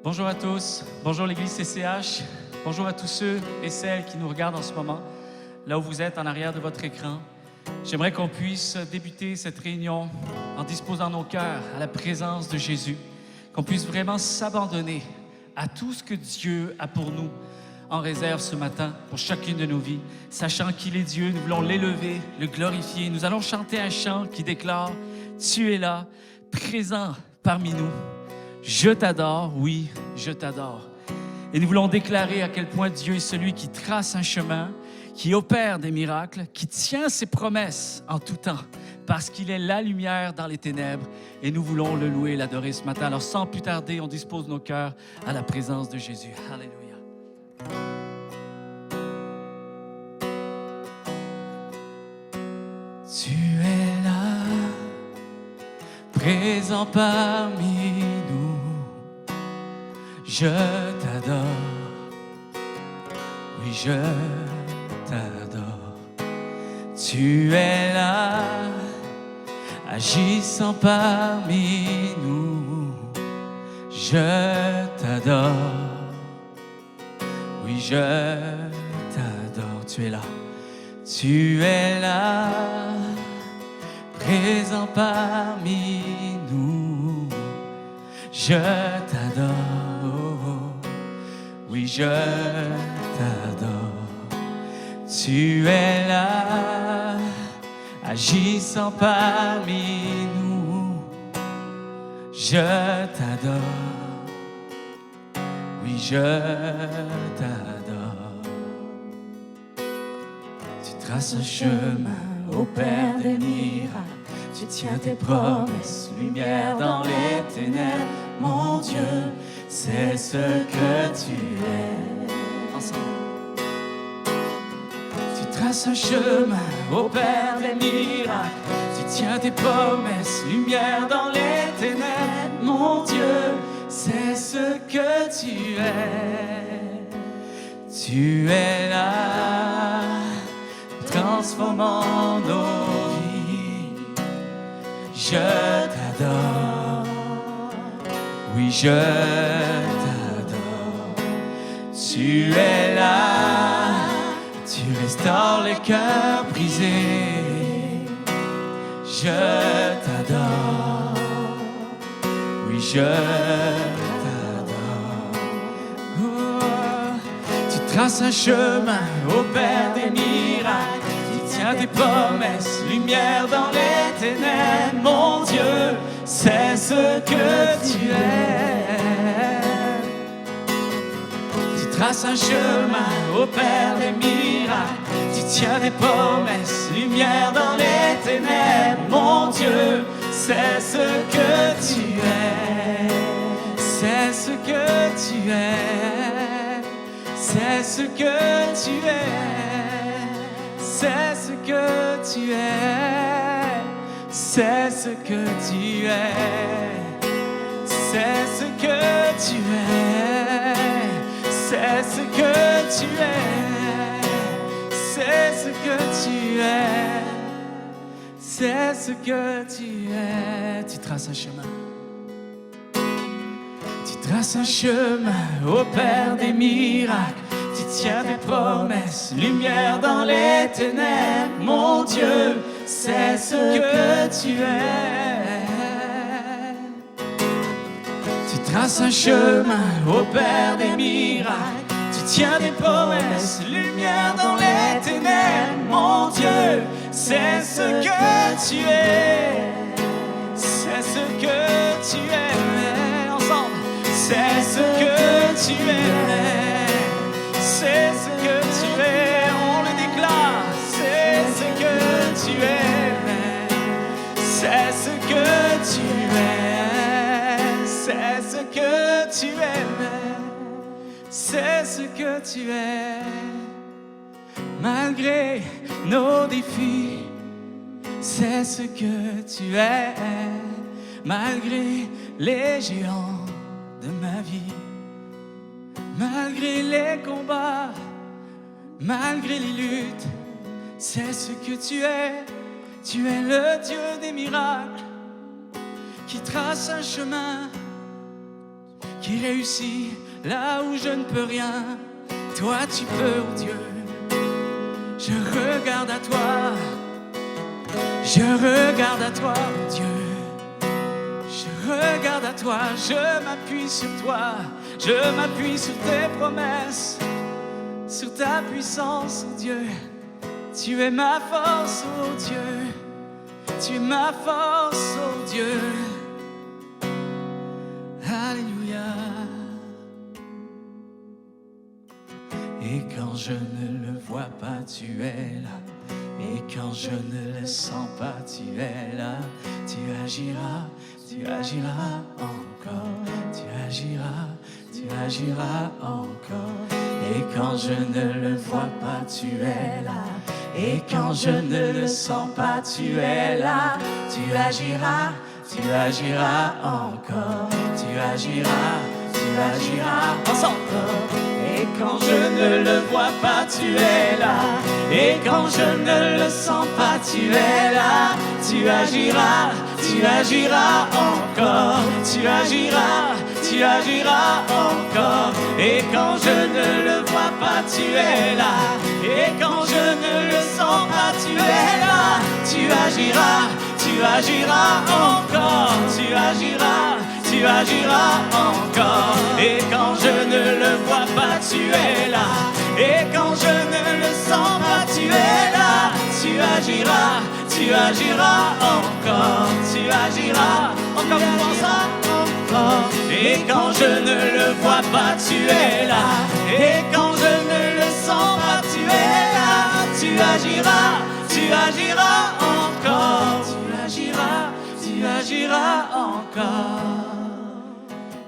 Bonjour à tous, bonjour l'Église CCH, bonjour à tous ceux et celles qui nous regardent en ce moment, là où vous êtes en arrière de votre écran. J'aimerais qu'on puisse débuter cette réunion en disposant nos cœurs à la présence de Jésus, qu'on puisse vraiment s'abandonner à tout ce que Dieu a pour nous en réserve ce matin pour chacune de nos vies. Sachant qu'il est Dieu, nous voulons l'élever, le glorifier. Nous allons chanter un chant qui déclare « Tu es là, présent parmi nous. Je t'adore, oui, je t'adore. » Et nous voulons déclarer à quel point Dieu est celui qui trace un chemin, qui opère des miracles, qui tient ses promesses en tout temps, parce qu'il est la lumière dans les ténèbres. Et nous voulons le louer et l'adorer ce matin. Alors sans plus tarder, on dispose nos cœurs à la présence de Jésus. Alléluia. Tu es là, présent parmi nous. Je t'adore, oui je t'adore. Tu es là, agissant parmi nous. Je t'adore, oui je t'adore. Tu es là, tu es là, présent parmi nous. Je t'adore, oui je t'adore. Tu es là, agissant parmi nous. Je t'adore, oui je t'adore. Tu traces un chemin au Père des miracles. Tu tiens tes promesses, lumière dans les ténèbres. Mon Dieu, c'est ce que tu es. Ensemble. Tu traces un chemin au Père des miracles. Tu tiens tes promesses, lumière dans les ténèbres. Mon Dieu, c'est ce que tu es. Tu es là, transformant nos vies. Je t'adore, oui je t'adore. Tu es là, tu restaures les cœurs brisés. Je t'adore, oui je t'adore. Oh, tu traces un chemin au Père des miracles. Tu tiens tes promesses, lumière dans les ténèbres. Mon Dieu, c'est ce que tu es. Tu traces un chemin au Père des miracles. Tu tiens tes promesses, lumière dans les ténèbres. Mon Dieu, c'est ce que tu es. C'est ce que tu es. C'est ce que tu es. C'est ce que tu es. C'est ce que tu es. C'est ce que tu es. C'est ce que tu es. C'est ce que tu es. C'est ce que tu es. Tu traces un chemin. Tu traces un chemin au Père des miracles. Tu tiens tes promesses, lumière dans les ténèbres. Mon Dieu, c'est ce que tu es. Tu traces un chemin au Père des miracles. Tu tiens tes promesses, lumière dans les ténèbres. Mon Dieu, c'est ce que tu es. C'est ce que tu es. Ensemble, c'est ce que tu es. C'est ce que tu es, on le déclare. C'est ce que tu es. C'est ce que tu es. C'est ce que tu es. C'est ce que tu es. Malgré nos défis, c'est ce que tu es. Malgré les géants de ma vie, malgré les combats, malgré les luttes, c'est ce que tu es. Tu es le Dieu des miracles, qui trace un chemin, qui réussit là où je ne peux rien. Toi tu peux, oh Dieu. Je regarde à toi, je regarde à toi, oh Dieu. Je regarde à toi, je m'appuie sur toi, je m'appuie sur tes promesses, sur ta puissance, oh Dieu. Tu es ma force, oh Dieu. Tu es ma force, oh Dieu. Alléluia. Et quand je ne le vois pas, tu es là. Et quand je ne le sens pas, tu es là. Tu agiras encore. Tu agiras encore. Et quand je ne le vois pas, tu es là. Et quand je ne le sens pas, tu es là. Tu agiras encore. Tu agiras encore. Et quand je ne le vois pas, tu es là. Et quand je ne le sens pas, tu es là. Tu agiras encore. Tu agiras encore. Et quand je ne le vois pas, tu es là. Et quand je ne le sens pas, tu es là. Tu agiras encore. Tu agiras encore. Et quand je ne le vois pas, tu es là. Et quand je ne le sens pas, tu es là. Tu agiras encore. Tu agiras encore une fois ça, encore. Et quand je ne le vois pas, tu es là. Et quand je ne le sens pas, tu es là. Tu agiras encore. Tu agiras encore.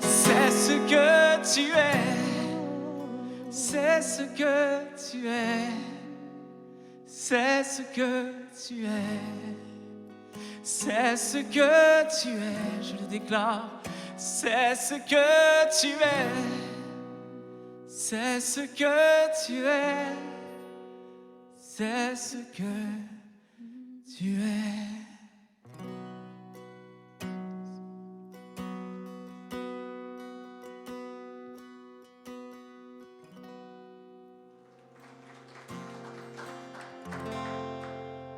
C'est ce que tu es. C'est ce que tu es. C'est ce que tu es. C'est ce que tu es. Je le déclare. C'est ce que tu es. C'est ce que tu es. C'est ce que tu es.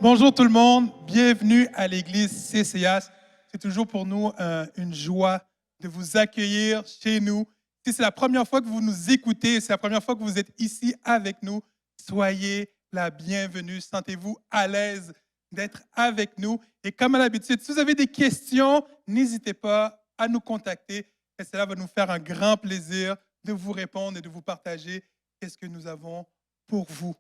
Bonjour tout le monde, bienvenue à l'église CCH. C'est toujours pour nous une joie de vous accueillir chez nous. Si c'est la première fois que vous nous écoutez, c'est la première fois que vous êtes ici avec nous, soyez la bienvenue. Sentez-vous à l'aise d'être avec nous. Et comme à l'habitude, si vous avez des questions, n'hésitez pas à nous contacter. Et cela va nous faire un grand plaisir de vous répondre et de vous partager ce que nous avons pour vous.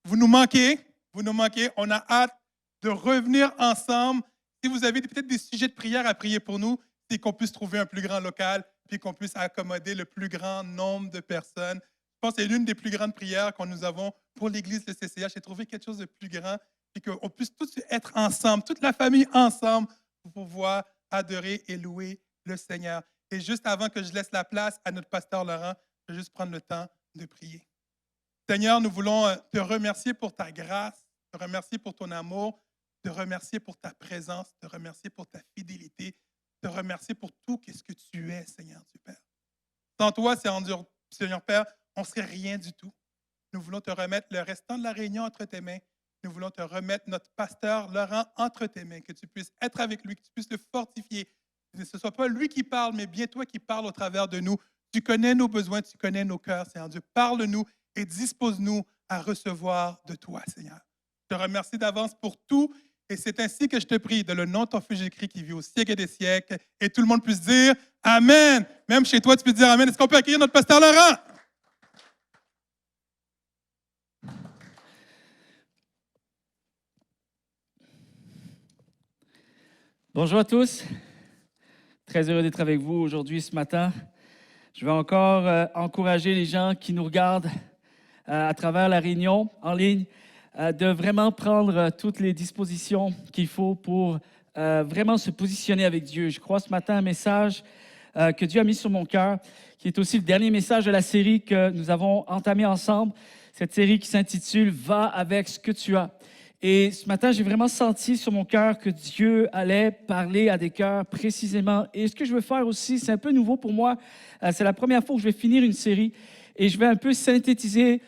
Vous nous manquez. On a hâte de revenir ensemble. Si vous avez peut-être des sujets de prière à prier pour nous, c'est qu'on puisse trouver un plus grand local puis qu'on puisse accommoder le plus grand nombre de personnes. Je pense que c'est l'une des plus grandes prières que nous avons pour l'Église de CCH, c'est trouver quelque chose de plus grand puis qu'on puisse tous être ensemble, toute la famille ensemble pour pouvoir adorer et louer le Seigneur. Et juste avant que je laisse la place à notre pasteur Laurent, je vais juste prendre le temps de prier. Seigneur, nous voulons te remercier pour ta grâce, te remercier pour ton amour, te remercier pour ta présence, te remercier pour ta fidélité, te remercier pour tout ce que tu es, Seigneur Dieu Père. Sans toi, Seigneur Père, on ne serait rien du tout. Nous voulons te remettre le restant de la réunion entre tes mains. Nous voulons te remettre notre pasteur Laurent entre tes mains, que tu puisses être avec lui, que tu puisses le fortifier. Que ce ne soit pas lui qui parle, mais bien toi qui parles au travers de nous. Tu connais nos besoins, tu connais nos cœurs, Seigneur Dieu. Parle-nous et dispose-nous à recevoir de toi, Seigneur. Je te remercie d'avance pour tout et c'est ainsi que je te prie, dans le nom de ton Fils Jésus-Christ qui vit au siècle des siècles, et tout le monde puisse dire Amen. Même chez toi, tu peux dire Amen. Est-ce qu'on peut accueillir notre pasteur Laurent? Bonjour à tous. Très heureux d'être avec vous aujourd'hui, ce matin. Je vais encore encourager les gens qui nous regardent à travers la réunion en ligne, de vraiment prendre toutes les dispositions qu'il faut pour vraiment se positionner avec Dieu. Je crois ce matin un message que Dieu a mis sur mon cœur, qui est aussi le dernier message de la série que nous avons entamé ensemble, cette série qui s'intitule « Va avec ce que tu as ». Et ce matin, j'ai vraiment senti sur mon cœur que Dieu allait parler à des cœurs précisément. Et ce que je veux faire aussi, c'est un peu nouveau pour moi. C'est la première fois que je vais finir une série et je vais un peu synthétiser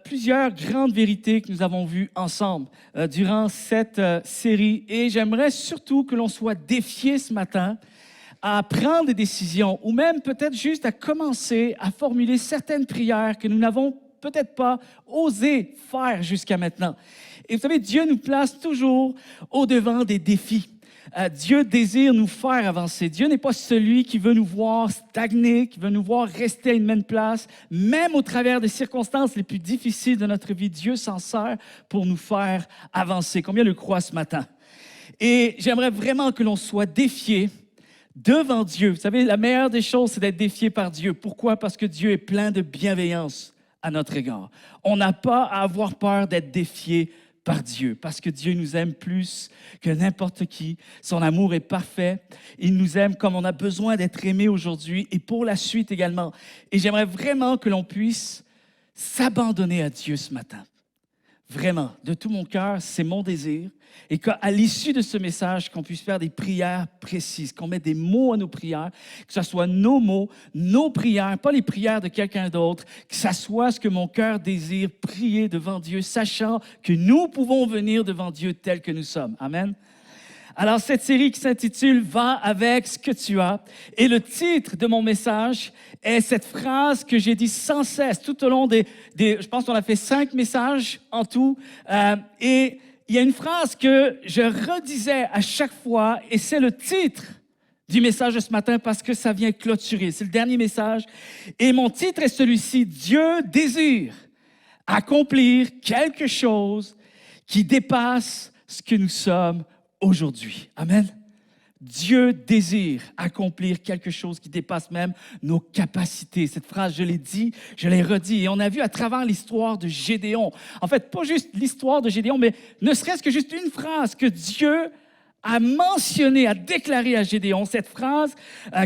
plusieurs grandes vérités que nous avons vues ensemble durant cette série. Et j'aimerais surtout que l'on soit défié ce matin à prendre des décisions ou même peut-être juste à commencer à formuler certaines prières que nous n'avons peut-être pas osé faire jusqu'à maintenant. Et vous savez, Dieu nous place toujours au-devant des défis. Dieu désire nous faire avancer. Dieu n'est pas celui qui veut nous voir stagner, qui veut nous voir rester à une même place. Même au travers des circonstances les plus difficiles de notre vie, Dieu s'en sert pour nous faire avancer. Combien le croient ce matin? Et j'aimerais vraiment que l'on soit défié devant Dieu. Vous savez, la meilleure des choses, c'est d'être défié par Dieu. Pourquoi? Parce que Dieu est plein de bienveillance à notre égard. On n'a pas à avoir peur d'être défié par Dieu, parce que Dieu nous aime plus que n'importe qui. Son amour est parfait. Il nous aime comme on a besoin d'être aimé aujourd'hui et pour la suite également. Et j'aimerais vraiment que l'on puisse s'abandonner à Dieu ce matin. Vraiment, de tout mon cœur, c'est mon désir. Et qu'à l'issue de ce message, qu'on puisse faire des prières précises, qu'on mette des mots à nos prières, que ce soit nos mots, nos prières, pas les prières de quelqu'un d'autre, que ce soit ce que mon cœur désire, prier devant Dieu, sachant que nous pouvons venir devant Dieu tel que nous sommes. Amen. Alors, cette série qui s'intitule « Va avec ce que tu as ». Et le titre de mon message est cette phrase que j'ai dit sans cesse tout au long je pense qu'on a fait 5 messages en tout. Et il y a une phrase que je redisais à chaque fois et c'est le titre du message de ce matin parce que ça vient clôturer. C'est le dernier message. Et mon titre est celui-ci, « Dieu désire accomplir quelque chose qui dépasse ce que nous sommes aujourd'hui. » Amen. Dieu désire accomplir quelque chose qui dépasse même nos capacités. Cette phrase, je l'ai dit, je l'ai redit. Et on a vu à travers l'histoire de Gédéon, en fait, pas juste l'histoire de Gédéon, mais ne serait-ce que juste une phrase que Dieu a mentionnée, a déclarée à Gédéon. Cette phrase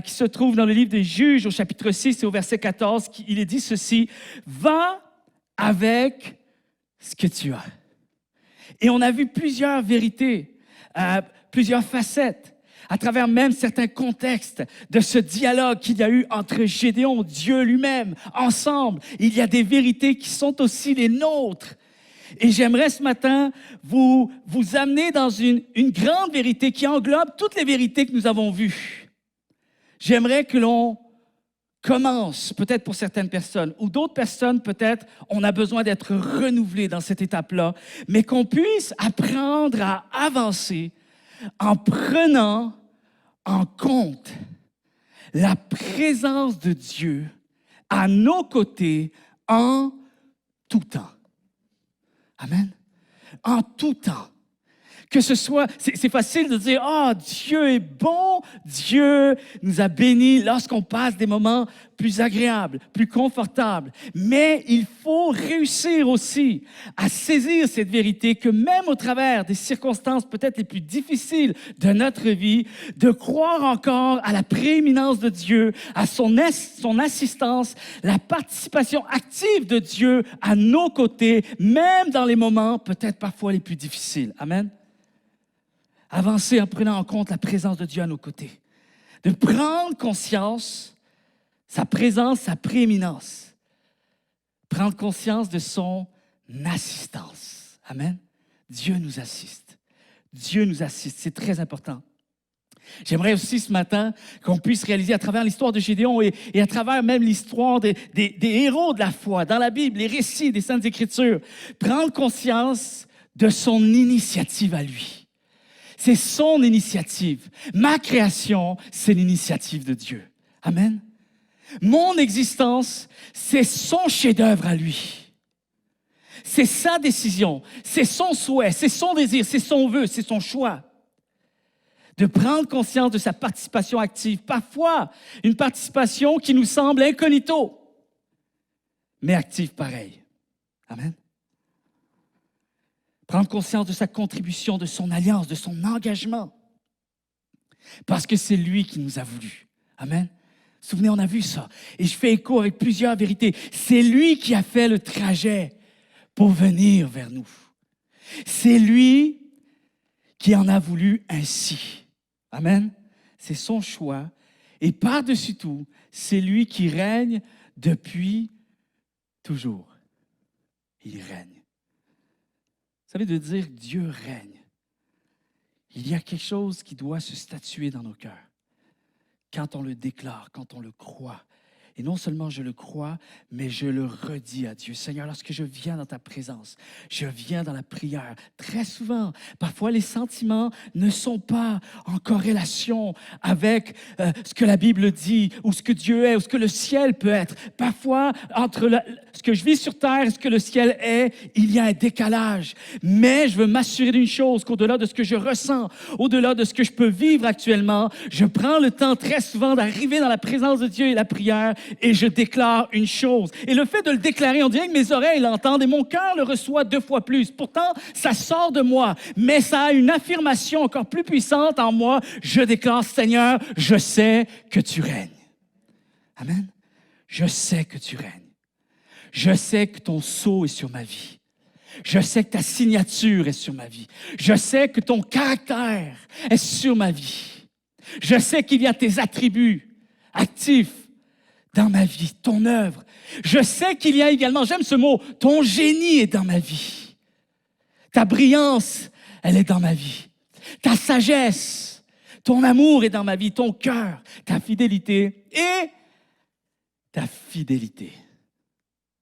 qui se trouve dans le livre des Juges au chapitre 6 et au verset 14, il est dit ceci, « Va avec ce que tu as. » Et on a vu plusieurs vérités, plusieurs facettes, à travers même certains contextes de ce dialogue qu'il y a eu entre Gédéon, Dieu lui-même, ensemble. Il y a des vérités qui sont aussi les nôtres. Et j'aimerais ce matin vous amener dans une grande vérité qui englobe toutes les vérités que nous avons vues. J'aimerais que l'on commence, peut-être pour certaines personnes, ou d'autres personnes, peut-être, on a besoin d'être renouvelés dans cette étape-là, mais qu'on puisse apprendre à avancer en prenant en compte la présence de Dieu à nos côtés en tout temps. Amen. En tout temps. Que ce soit, c'est facile de dire, ah, Dieu est bon, Dieu nous a bénis lorsqu'on passe des moments plus agréables, plus confortables. Mais il faut réussir aussi à saisir cette vérité que même au travers des circonstances peut-être les plus difficiles de notre vie, de croire encore à la prééminence de Dieu, à son assistance, la participation active de Dieu à nos côtés, même dans les moments peut-être parfois les plus difficiles. Amen. Avancer en prenant en compte la présence de Dieu à nos côtés. De prendre conscience, sa présence, sa prééminence. Prendre conscience de son assistance. Amen. Dieu nous assiste. Dieu nous assiste. C'est très important. J'aimerais aussi ce matin qu'on puisse réaliser à travers l'histoire de Gédéon et à travers même l'histoire des héros de la foi dans la Bible, les récits des Saintes Écritures, prendre conscience de son initiative à lui. C'est son initiative. Ma création, c'est l'initiative de Dieu. Amen. Mon existence, c'est son chef-d'œuvre à lui. C'est sa décision, c'est son souhait, c'est son désir, c'est son vœu, c'est son choix. De prendre conscience de sa participation active. Parfois, une participation qui nous semble incognito, mais active pareil. Amen. Prendre conscience de sa contribution, de son alliance, de son engagement. Parce que c'est lui qui nous a voulu. Amen. Vous vous souvenez, on a vu ça. Et je fais écho avec plusieurs vérités. C'est lui qui a fait le trajet pour venir vers nous. C'est lui qui en a voulu ainsi. Amen. C'est son choix. Et par-dessus tout, c'est lui qui règne depuis toujours. Il règne. Vous savez, de dire Dieu règne. Il y a quelque chose qui doit se statuer dans nos cœurs. Quand on le déclare, quand on le croit. Et non seulement je le crois, mais je le redis à Dieu. Seigneur, lorsque je viens dans ta présence, je viens dans la prière. Très souvent, parfois les sentiments ne sont pas en corrélation avec ce que la Bible dit, ou ce que Dieu est, ou ce que le ciel peut être. Parfois, entre ce que je vis sur terre et ce que le ciel est, il y a un décalage. Mais je veux m'assurer d'une chose, qu'au-delà de ce que je ressens, au-delà de ce que je peux vivre actuellement, je prends le temps très souvent d'arriver dans la présence de Dieu et la prière, et je déclare une chose. Et le fait de le déclarer, on dirait que mes oreilles l'entendent et mon cœur le reçoit 2 fois plus. Pourtant, ça sort de moi, mais ça a une affirmation encore plus puissante en moi. Je déclare, Seigneur, je sais que tu règnes. Amen. Je sais que tu règnes. Je sais que ton sceau est sur ma vie. Je sais que ta signature est sur ma vie. Je sais que ton caractère est sur ma vie. Je sais qu'il y a tes attributs actifs dans ma vie, ton œuvre. Je sais qu'il y a également, j'aime ce mot, ton génie est dans ma vie. Ta brillance, elle est dans ma vie. Ta sagesse, ton amour est dans ma vie, ton cœur, ta fidélité et ta fidélité.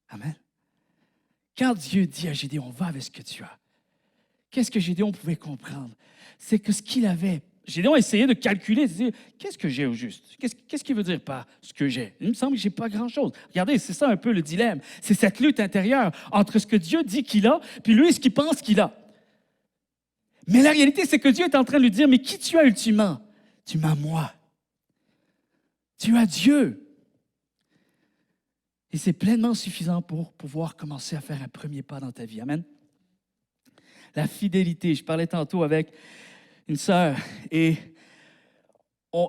Amen. Quand Dieu dit à Gédéon, va avec ce que tu as, qu'est-ce que Gédéon pouvait comprendre? C'est que ce qu'il avait, Gédéon essayait de calculer, de dire, qu'est-ce que j'ai au juste? Qu'est-ce qu'il veut dire par ce que j'ai? Il me semble que je n'ai pas grand-chose. Regardez, c'est ça un peu le dilemme. C'est cette lutte intérieure entre ce que Dieu dit qu'il a, puis lui, ce qu'il pense qu'il a. Mais la réalité, c'est que Dieu est en train de lui dire, mais qui tu as ultimement? Tu m'as moi. Tu as Dieu. Et c'est pleinement suffisant pour pouvoir commencer à faire un premier pas dans ta vie. Amen. La fidélité. Je parlais tantôt avec une sœur et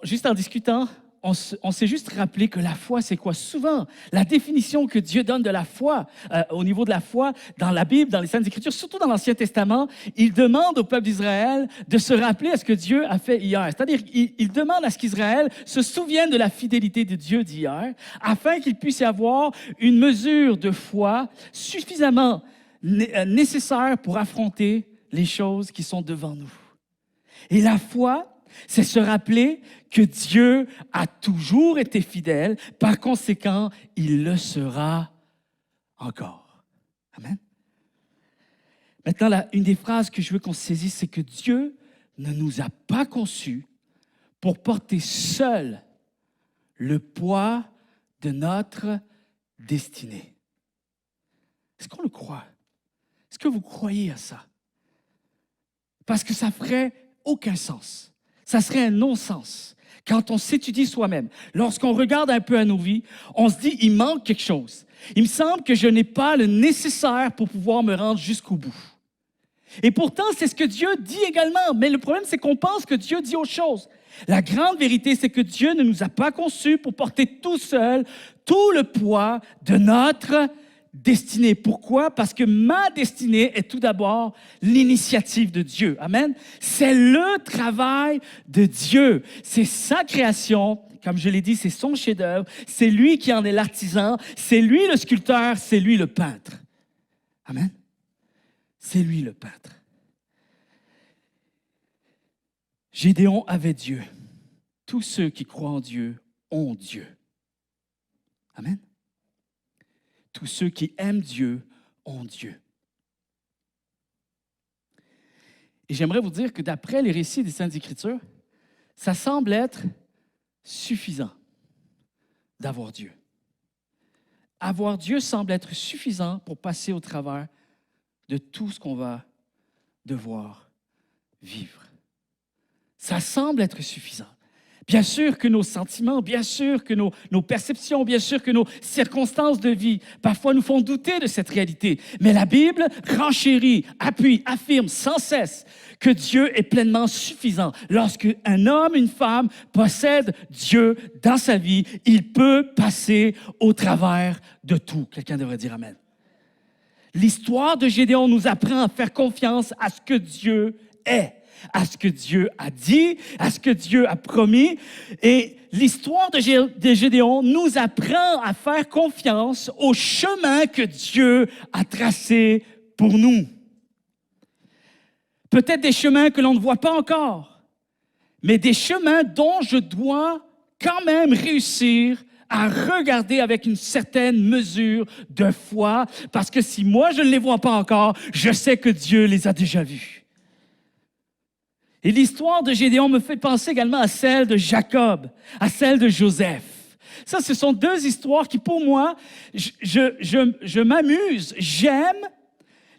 juste en discutant, on s'est juste rappelé que la foi, c'est quoi? Souvent, la définition que Dieu donne de la foi, au niveau de la foi, dans la Bible, dans les Saintes Écritures, surtout dans l'Ancien Testament, il demande au peuple d'Israël de se rappeler à ce que Dieu a fait hier. C'est-à-dire, il demande à ce qu'Israël se souvienne de la fidélité de Dieu d'hier, afin qu'il puisse y avoir une mesure de foi suffisamment nécessaire pour affronter les choses qui sont devant nous. Et la foi, c'est se rappeler que Dieu a toujours été fidèle. Par conséquent, il le sera encore. Amen. Maintenant, une des phrases que je veux qu'on saisisse, c'est que Dieu ne nous a pas conçus pour porter seul le poids de notre destinée. Est-ce qu'on le croit? Est-ce que vous croyez à ça? Parce que ça ferait aucun sens. Ça serait un non-sens. Quand on s'étudie soi-même, lorsqu'on regarde un peu à nos vies, on se dit, il manque quelque chose. Il me semble que je n'ai pas le nécessaire pour pouvoir me rendre jusqu'au bout. Et pourtant, c'est ce que Dieu dit également. Mais le problème, c'est qu'on pense que Dieu dit autre chose. La grande vérité, c'est que Dieu ne nous a pas conçus pour porter tout seul tout le poids de notre destinée. Pourquoi? Parce que ma destinée est tout d'abord l'initiative de Dieu. Amen. C'est le travail de Dieu. C'est sa création. Comme je l'ai dit, c'est son chef-d'œuvre. C'est lui qui en est l'artisan. C'est lui le sculpteur. C'est lui le peintre. Amen. C'est lui le peintre. Gédéon avait Dieu. Tous ceux qui croient en Dieu ont Dieu. Amen. Tous ceux qui aiment Dieu ont Dieu. Et j'aimerais vous dire que d'après les récits des Saintes Écritures, ça semble être suffisant d'avoir Dieu. Avoir Dieu semble être suffisant pour passer au travers de tout ce qu'on va devoir vivre. Ça semble être suffisant. Bien sûr que nos sentiments, bien sûr que nos perceptions, bien sûr que nos circonstances de vie, parfois nous font douter de cette réalité. Mais la Bible renchérit, appuie, affirme sans cesse que Dieu est pleinement suffisant. Lorsque un homme, une femme possède Dieu dans sa vie, il peut passer au travers de tout. Quelqu'un devrait dire Amen. L'histoire de Gédéon nous apprend à faire confiance à ce que Dieu est, à ce que Dieu a dit, à ce que Dieu a promis. Et l'histoire de Gédéon nous apprend à faire confiance au chemin que Dieu a tracé pour nous. Peut-être des chemins que l'on ne voit pas encore, mais des chemins dont je dois quand même réussir à regarder avec une certaine mesure de foi, parce que si moi je ne les vois pas encore, je sais que Dieu les a déjà vus. Et l'histoire de Gédéon me fait penser également à celle de Jacob, à celle de Joseph. Ça, ce sont deux histoires qui, pour moi, je m'amuse, j'aime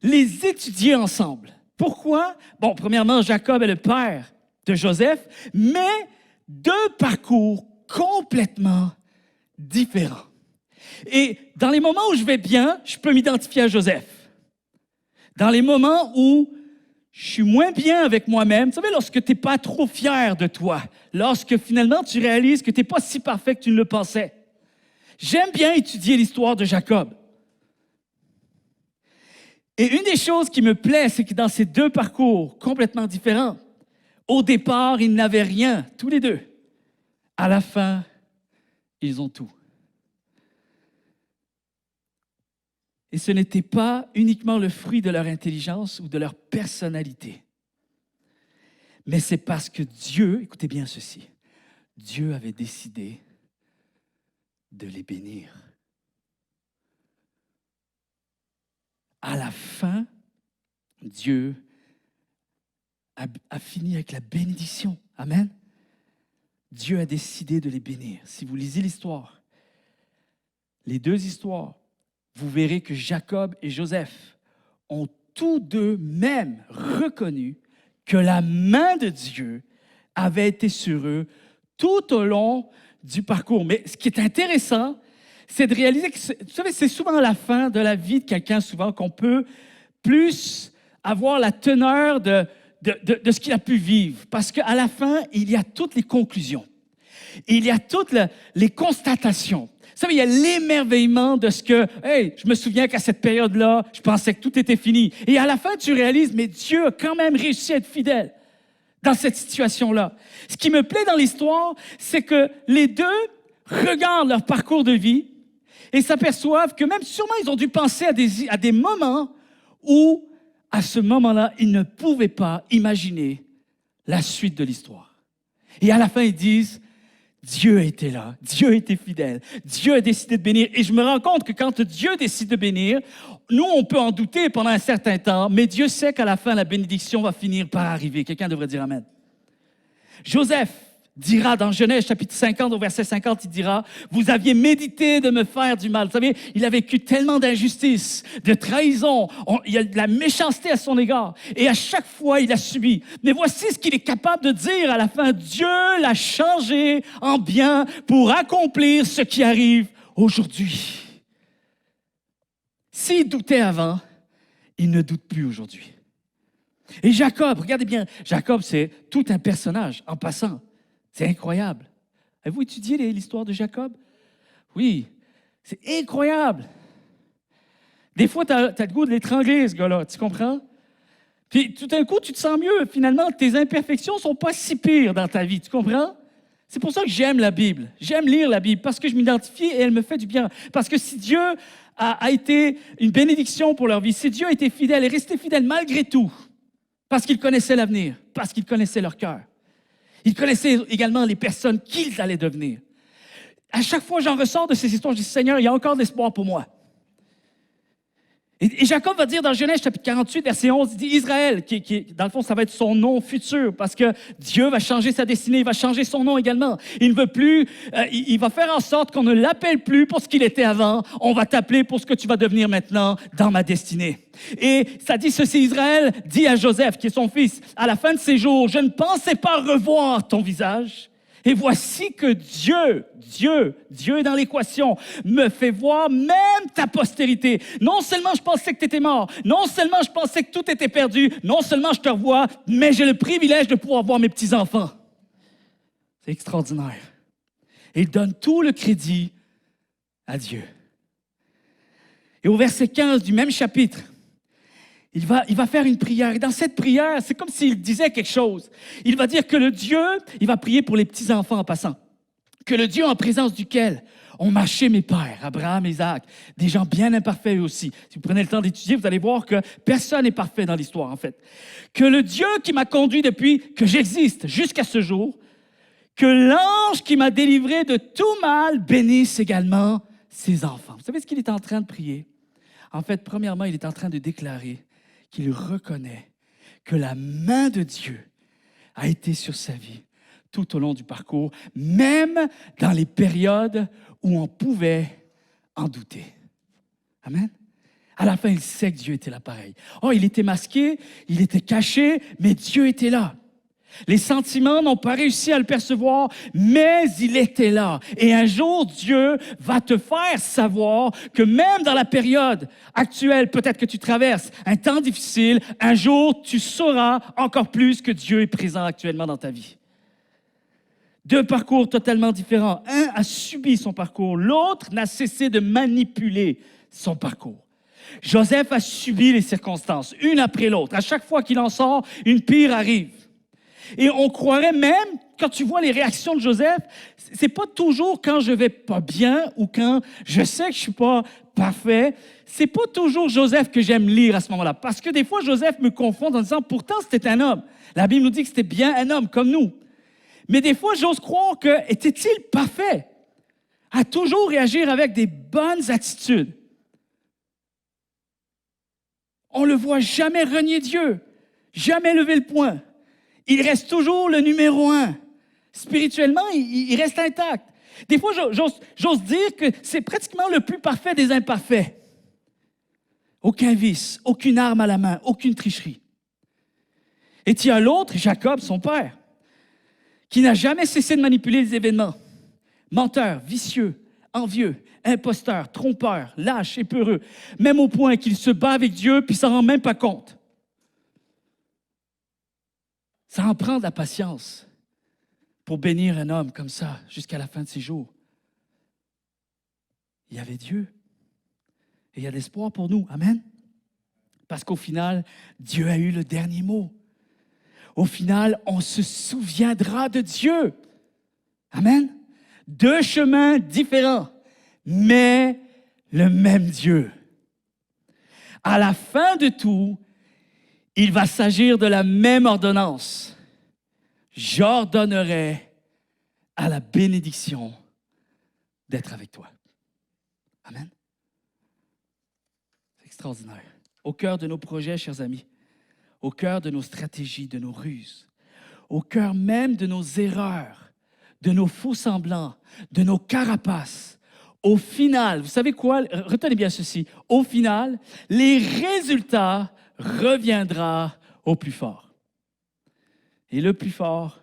les étudier ensemble. Pourquoi? Bon, premièrement, Jacob est le père de Joseph, mais deux parcours complètement différents. Et dans les moments où je vais bien, je peux m'identifier à Joseph. Dans les moments où je suis moins bien avec moi-même, vous savez, lorsque tu n'es pas trop fier de toi, lorsque finalement tu réalises que tu n'es pas si parfait que tu ne le pensais. J'aime bien étudier l'histoire de Jacob. Et une des choses qui me plaît, c'est que dans ces deux parcours complètement différents, au départ, ils n'avaient rien, tous les deux. À la fin, ils ont tout. Et ce n'était pas uniquement le fruit de leur intelligence ou de leur personnalité, mais c'est parce que Dieu, écoutez bien ceci, Dieu avait décidé de les bénir. À la fin, Dieu a fini avec la bénédiction. Amen. Dieu a décidé de les bénir. Si vous lisez l'histoire, les deux histoires, vous verrez que Jacob et Joseph ont tous deux même reconnu que la main de Dieu avait été sur eux tout au long du parcours. Mais ce qui est intéressant, c'est de réaliser que, vous savez, c'est souvent à la fin de la vie de quelqu'un, souvent, qu'on peut plus avoir la teneur de ce qu'il a pu vivre. Parce qu'à la fin, il y a toutes les conclusions. Il y a toutes les constatations. Vous savez, il y a l'émerveillement de ce que, hey, je me souviens qu'à cette période-là, je pensais que tout était fini. Et à la fin, tu réalises, mais Dieu a quand même réussi à être fidèle dans cette situation-là. Ce qui me plaît dans l'histoire, c'est que les deux regardent leur parcours de vie et s'aperçoivent que même sûrement, ils ont dû penser à des moments où, à ce moment-là, ils ne pouvaient pas imaginer la suite de l'histoire. Et à la fin, ils disent, Dieu a été là, Dieu a été fidèle, Dieu a décidé de bénir. Et je me rends compte que quand Dieu décide de bénir, nous, on peut en douter pendant un certain temps, mais Dieu sait qu'à la fin, la bénédiction va finir par arriver. Quelqu'un devrait dire Amen. Joseph dira dans Genèse chapitre 50, au verset 50, il dira, « Vous aviez médité de me faire du mal. » Vous savez, il a vécu tellement d'injustice, de trahison, il y a de la méchanceté à son égard. Et à chaque fois, il a subi. Mais voici ce qu'il est capable de dire à la fin. Dieu l'a changé en bien pour accomplir ce qui arrive aujourd'hui. S'il doutait avant, il ne doute plus aujourd'hui. Et Jacob, regardez bien, Jacob, c'est tout un personnage en passant. C'est incroyable. Avez-vous étudié l'histoire de Jacob? Oui, c'est incroyable. Des fois, tu as le goût de l'étrangler, ce gars-là, tu comprends? Puis tout d'un coup, tu te sens mieux. Finalement, tes imperfections ne sont pas si pires dans ta vie, tu comprends? C'est pour ça que j'aime la Bible. J'aime lire la Bible, parce que je m'identifie et elle me fait du bien. Parce que si Dieu a été une bénédiction pour leur vie, si Dieu a été fidèle et resté fidèle malgré tout, parce qu'il connaissait l'avenir, parce qu'il connaissait leur cœur. Il connaissait également les personnes qu'ils allaient devenir. À chaque fois, j'en ressors de ces histoires, je dis, Seigneur, il y a encore de l'espoir pour moi. Et Jacob va dire dans Genèse chapitre 48, verset 11, il dit Israël, qui dans le fond, ça va être son nom futur, parce que Dieu va changer sa destinée, il va changer son nom également. Il ne veut plus, il va faire en sorte qu'on ne l'appelle plus pour ce qu'il était avant, on va t'appeler pour ce que tu vas devenir maintenant dans ma destinée. Et ça dit ceci, Israël dit à Joseph, qui est son fils, à la fin de ses jours, je ne pensais pas revoir ton visage. Et voici que Dieu est dans l'équation, me fait voir même ta postérité. Non seulement je pensais que tu étais mort, non seulement je pensais que tout était perdu, non seulement je te revois, mais j'ai le privilège de pouvoir voir mes petits-enfants. C'est extraordinaire. Et il donne tout le crédit à Dieu. Et au verset 15 du même chapitre, il va faire une prière. Et dans cette prière, c'est comme s'il disait quelque chose. Il va dire que le Dieu, il va prier pour les petits-enfants en passant, que le Dieu en présence duquel ont marché mes pères, Abraham, Isaac, des gens bien imparfaits eux aussi. Si vous prenez le temps d'étudier, vous allez voir que personne n'est parfait dans l'histoire, en fait. Que le Dieu qui m'a conduit depuis que j'existe jusqu'à ce jour, que l'ange qui m'a délivré de tout mal bénisse également ses enfants. Vous savez ce qu'il est en train de prier? En fait, premièrement, il est en train de déclarer qu'il reconnaît que la main de Dieu a été sur sa vie tout au long du parcours, même dans les périodes où on pouvait en douter. Amen. À la fin, il sait que Dieu était là pareil. Oh, il était masqué, il était caché, mais Dieu était là. Les sentiments n'ont pas réussi à le percevoir, mais il était là. Et un jour, Dieu va te faire savoir que même dans la période actuelle, peut-être que tu traverses un temps difficile, un jour, tu sauras encore plus que Dieu est présent actuellement dans ta vie. Deux parcours totalement différents. Un a subi son parcours, l'autre n'a cessé de manipuler son parcours. Joseph a subi les circonstances, une après l'autre. À chaque fois qu'il en sort, une pire arrive. Et on croirait même, quand tu vois les réactions de Joseph, c'est pas toujours quand je vais pas bien ou quand je sais que je suis pas parfait. C'est pas toujours Joseph que j'aime lire à ce moment-là. Parce que des fois, Joseph me confond en disant, pourtant, c'était un homme. La Bible nous dit que c'était bien un homme comme nous. Mais des fois, j'ose croire que, était-il parfait à toujours réagir avec des bonnes attitudes? On le voit jamais renier Dieu, jamais lever le poing. Il reste toujours le numéro 1. Spirituellement, il reste intact. Des fois, j'ose dire que c'est pratiquement le plus parfait des imparfaits. Aucun vice, aucune arme à la main, aucune tricherie. Et il y a l'autre, Jacob, son père, qui n'a jamais cessé de manipuler les événements. Menteur, vicieux, envieux, imposteur, trompeur, lâche et peureux, même au point qu'il se bat avec Dieu puis s'en rend même pas compte. Ça en prend de la patience pour bénir un homme comme ça jusqu'à la fin de ses jours. Il y avait Dieu. Et il y a de l'espoir pour nous. Amen. Parce qu'au final, Dieu a eu le dernier mot. Au final, on se souviendra de Dieu. Amen. Deux chemins différents, mais le même Dieu. À la fin de tout, il va s'agir de la même ordonnance. J'ordonnerai à la bénédiction d'être avec toi. Amen. C'est extraordinaire. Au cœur de nos projets, chers amis, au cœur de nos stratégies, de nos ruses, au cœur même de nos erreurs, de nos faux-semblants, de nos carapaces, au final, vous savez quoi? Retenez bien ceci. Au final, les résultats reviendra au plus fort. Et le plus fort,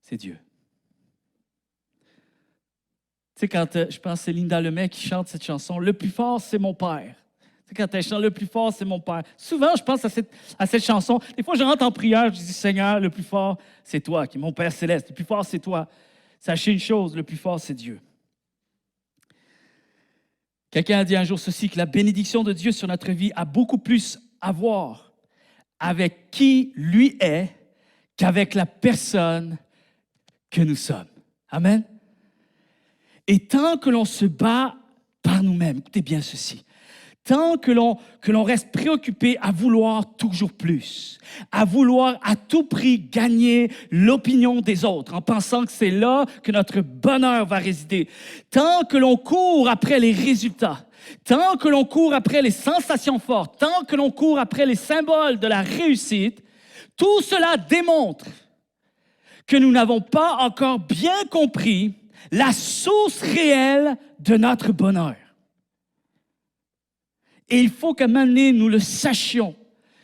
c'est Dieu. Tu sais, quand je pense que c'est Linda Lemay qui chante cette chanson, « Le plus fort, c'est mon Père ». Tu sais, quand elle chante « Le plus fort, c'est mon Père ». Souvent, je pense à cette chanson. Des fois, je rentre en prière, je dis « Seigneur, le plus fort, c'est toi, qui est mon Père céleste. Le plus fort, c'est toi. » Sachez une chose, le plus fort, c'est Dieu. Quelqu'un a dit un jour ceci, que la bénédiction de Dieu sur notre vie a beaucoup plus à voir avec qui lui est qu'avec la personne que nous sommes. Amen. Et tant que l'on se bat par nous-mêmes, écoutez bien ceci, tant que l'on reste préoccupé à vouloir toujours plus, à vouloir à tout prix gagner l'opinion des autres, en pensant que c'est là que notre bonheur va résider, tant que l'on court après les résultats, tant que l'on court après les sensations fortes, tant que l'on court après les symboles de la réussite, tout cela démontre que nous n'avons pas encore bien compris la source réelle de notre bonheur. Et il faut qu'à un moment donné, nous le sachions,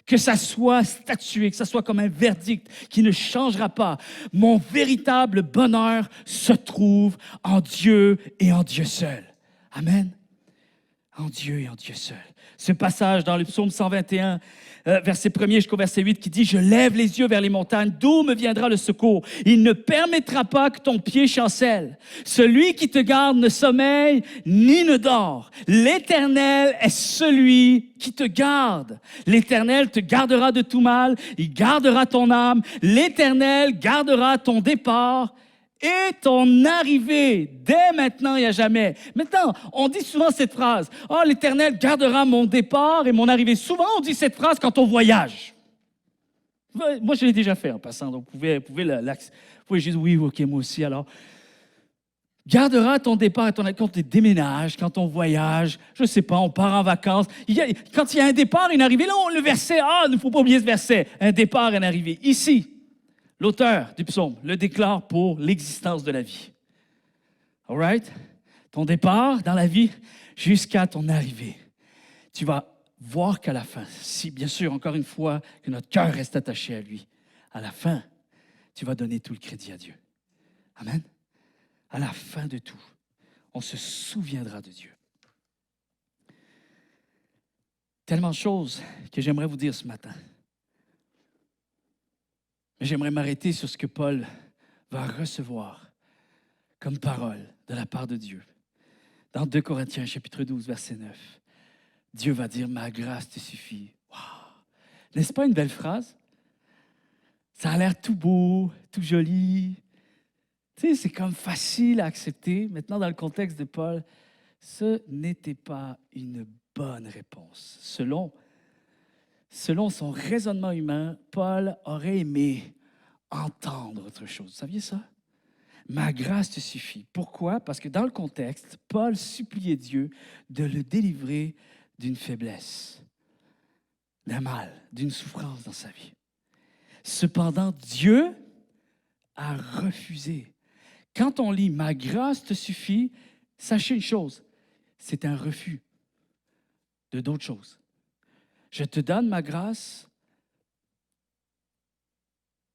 que ça soit statué, que ça soit comme un verdict qui ne changera pas. Mon véritable bonheur se trouve en Dieu et en Dieu seul. Amen. en Dieu et en Dieu seul. Ce passage dans le psaume 121, verset 1er jusqu'au verset 8, qui dit « Je lève les yeux vers les montagnes, d'où me viendra le secours? Il ne permettra pas que ton pied chancelle. Celui qui te garde ne sommeille ni ne dort. L'Éternel est celui qui te garde. L'Éternel te gardera de tout mal, il gardera ton âme. L'Éternel gardera ton départ et ton arrivée, dès maintenant et à jamais. » Maintenant, on dit souvent cette phrase, « Oh, l'Éternel gardera mon départ et mon arrivée. » Souvent, on dit cette phrase quand on voyage. Moi, je l'ai déjà fait en passant, donc vous pouvez juste, oui, ok, moi aussi, alors. Gardera ton départ et ton arrivée quand on déménage, quand on voyage, je ne sais pas, on part en vacances. Quand il y a un départ et une arrivée, là, le verset, il ne faut pas oublier ce verset, un départ et une arrivée. Ici, l'auteur du psaume le déclare pour l'existence de la vie. All right? Ton départ dans la vie jusqu'à ton arrivée. Tu vas voir qu'à la fin, si bien sûr, encore une fois, que notre cœur reste attaché à lui, à la fin, tu vas donner tout le crédit à Dieu. Amen? À la fin de tout, on se souviendra de Dieu. Tellement de choses que j'aimerais vous dire ce matin. Mais j'aimerais m'arrêter sur ce que Paul va recevoir comme parole de la part de Dieu. Dans 2 Corinthiens, chapitre 12, verset 9, Dieu va dire « Ma grâce te suffit. » Wow! N'est-ce pas une belle phrase? Ça a l'air tout beau, tout joli. Tu sais, c'est comme facile à accepter. Maintenant, dans le contexte de Paul, ce n'était pas une bonne réponse. Selon son raisonnement humain, Paul aurait aimé entendre autre chose. Vous saviez ça? Ma grâce te suffit. Pourquoi? Parce que dans le contexte, Paul suppliait Dieu de le délivrer d'une faiblesse, d'un mal, d'une souffrance dans sa vie. Cependant, Dieu a refusé. Quand on lit « Ma grâce te suffit », sachez une chose, c'est un refus de d'autres choses. Je te donne ma grâce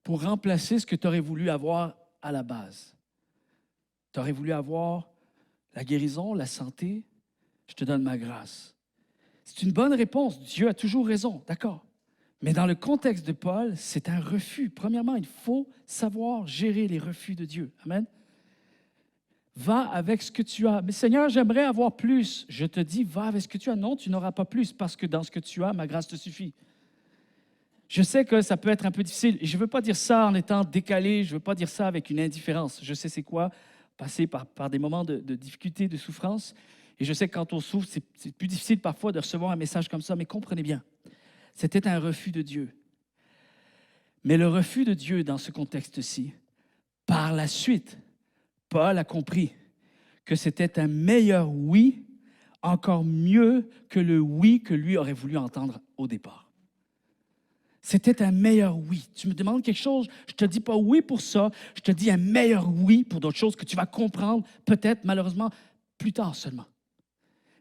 pour remplacer ce que tu aurais voulu avoir à la base. Tu aurais voulu avoir la guérison, la santé, je te donne ma grâce. C'est une bonne réponse. Dieu a toujours raison, d'accord. Mais dans le contexte de Paul, c'est un refus. Premièrement, il faut savoir gérer les refus de Dieu. Amen. Va avec ce que tu as. Mais Seigneur, j'aimerais avoir plus. Je te dis, va avec ce que tu as. Non, tu n'auras pas plus parce que dans ce que tu as, ma grâce te suffit. Je sais que ça peut être un peu difficile. Et je ne veux pas dire ça en étant décalé. Je ne veux pas dire ça avec une indifférence. Je sais c'est quoi passer par des moments de difficulté, de souffrance. Et je sais que quand on souffre, c'est plus difficile parfois de recevoir un message comme ça. Mais comprenez bien, c'était un refus de Dieu. Mais le refus de Dieu dans ce contexte-ci, par la suite, Paul a compris que c'était un meilleur oui, encore mieux que le oui que lui aurait voulu entendre au départ. C'était un meilleur oui. Tu me demandes quelque chose, je ne te dis pas oui pour ça, je te dis un meilleur oui pour d'autres choses que tu vas comprendre peut-être, malheureusement, plus tard seulement.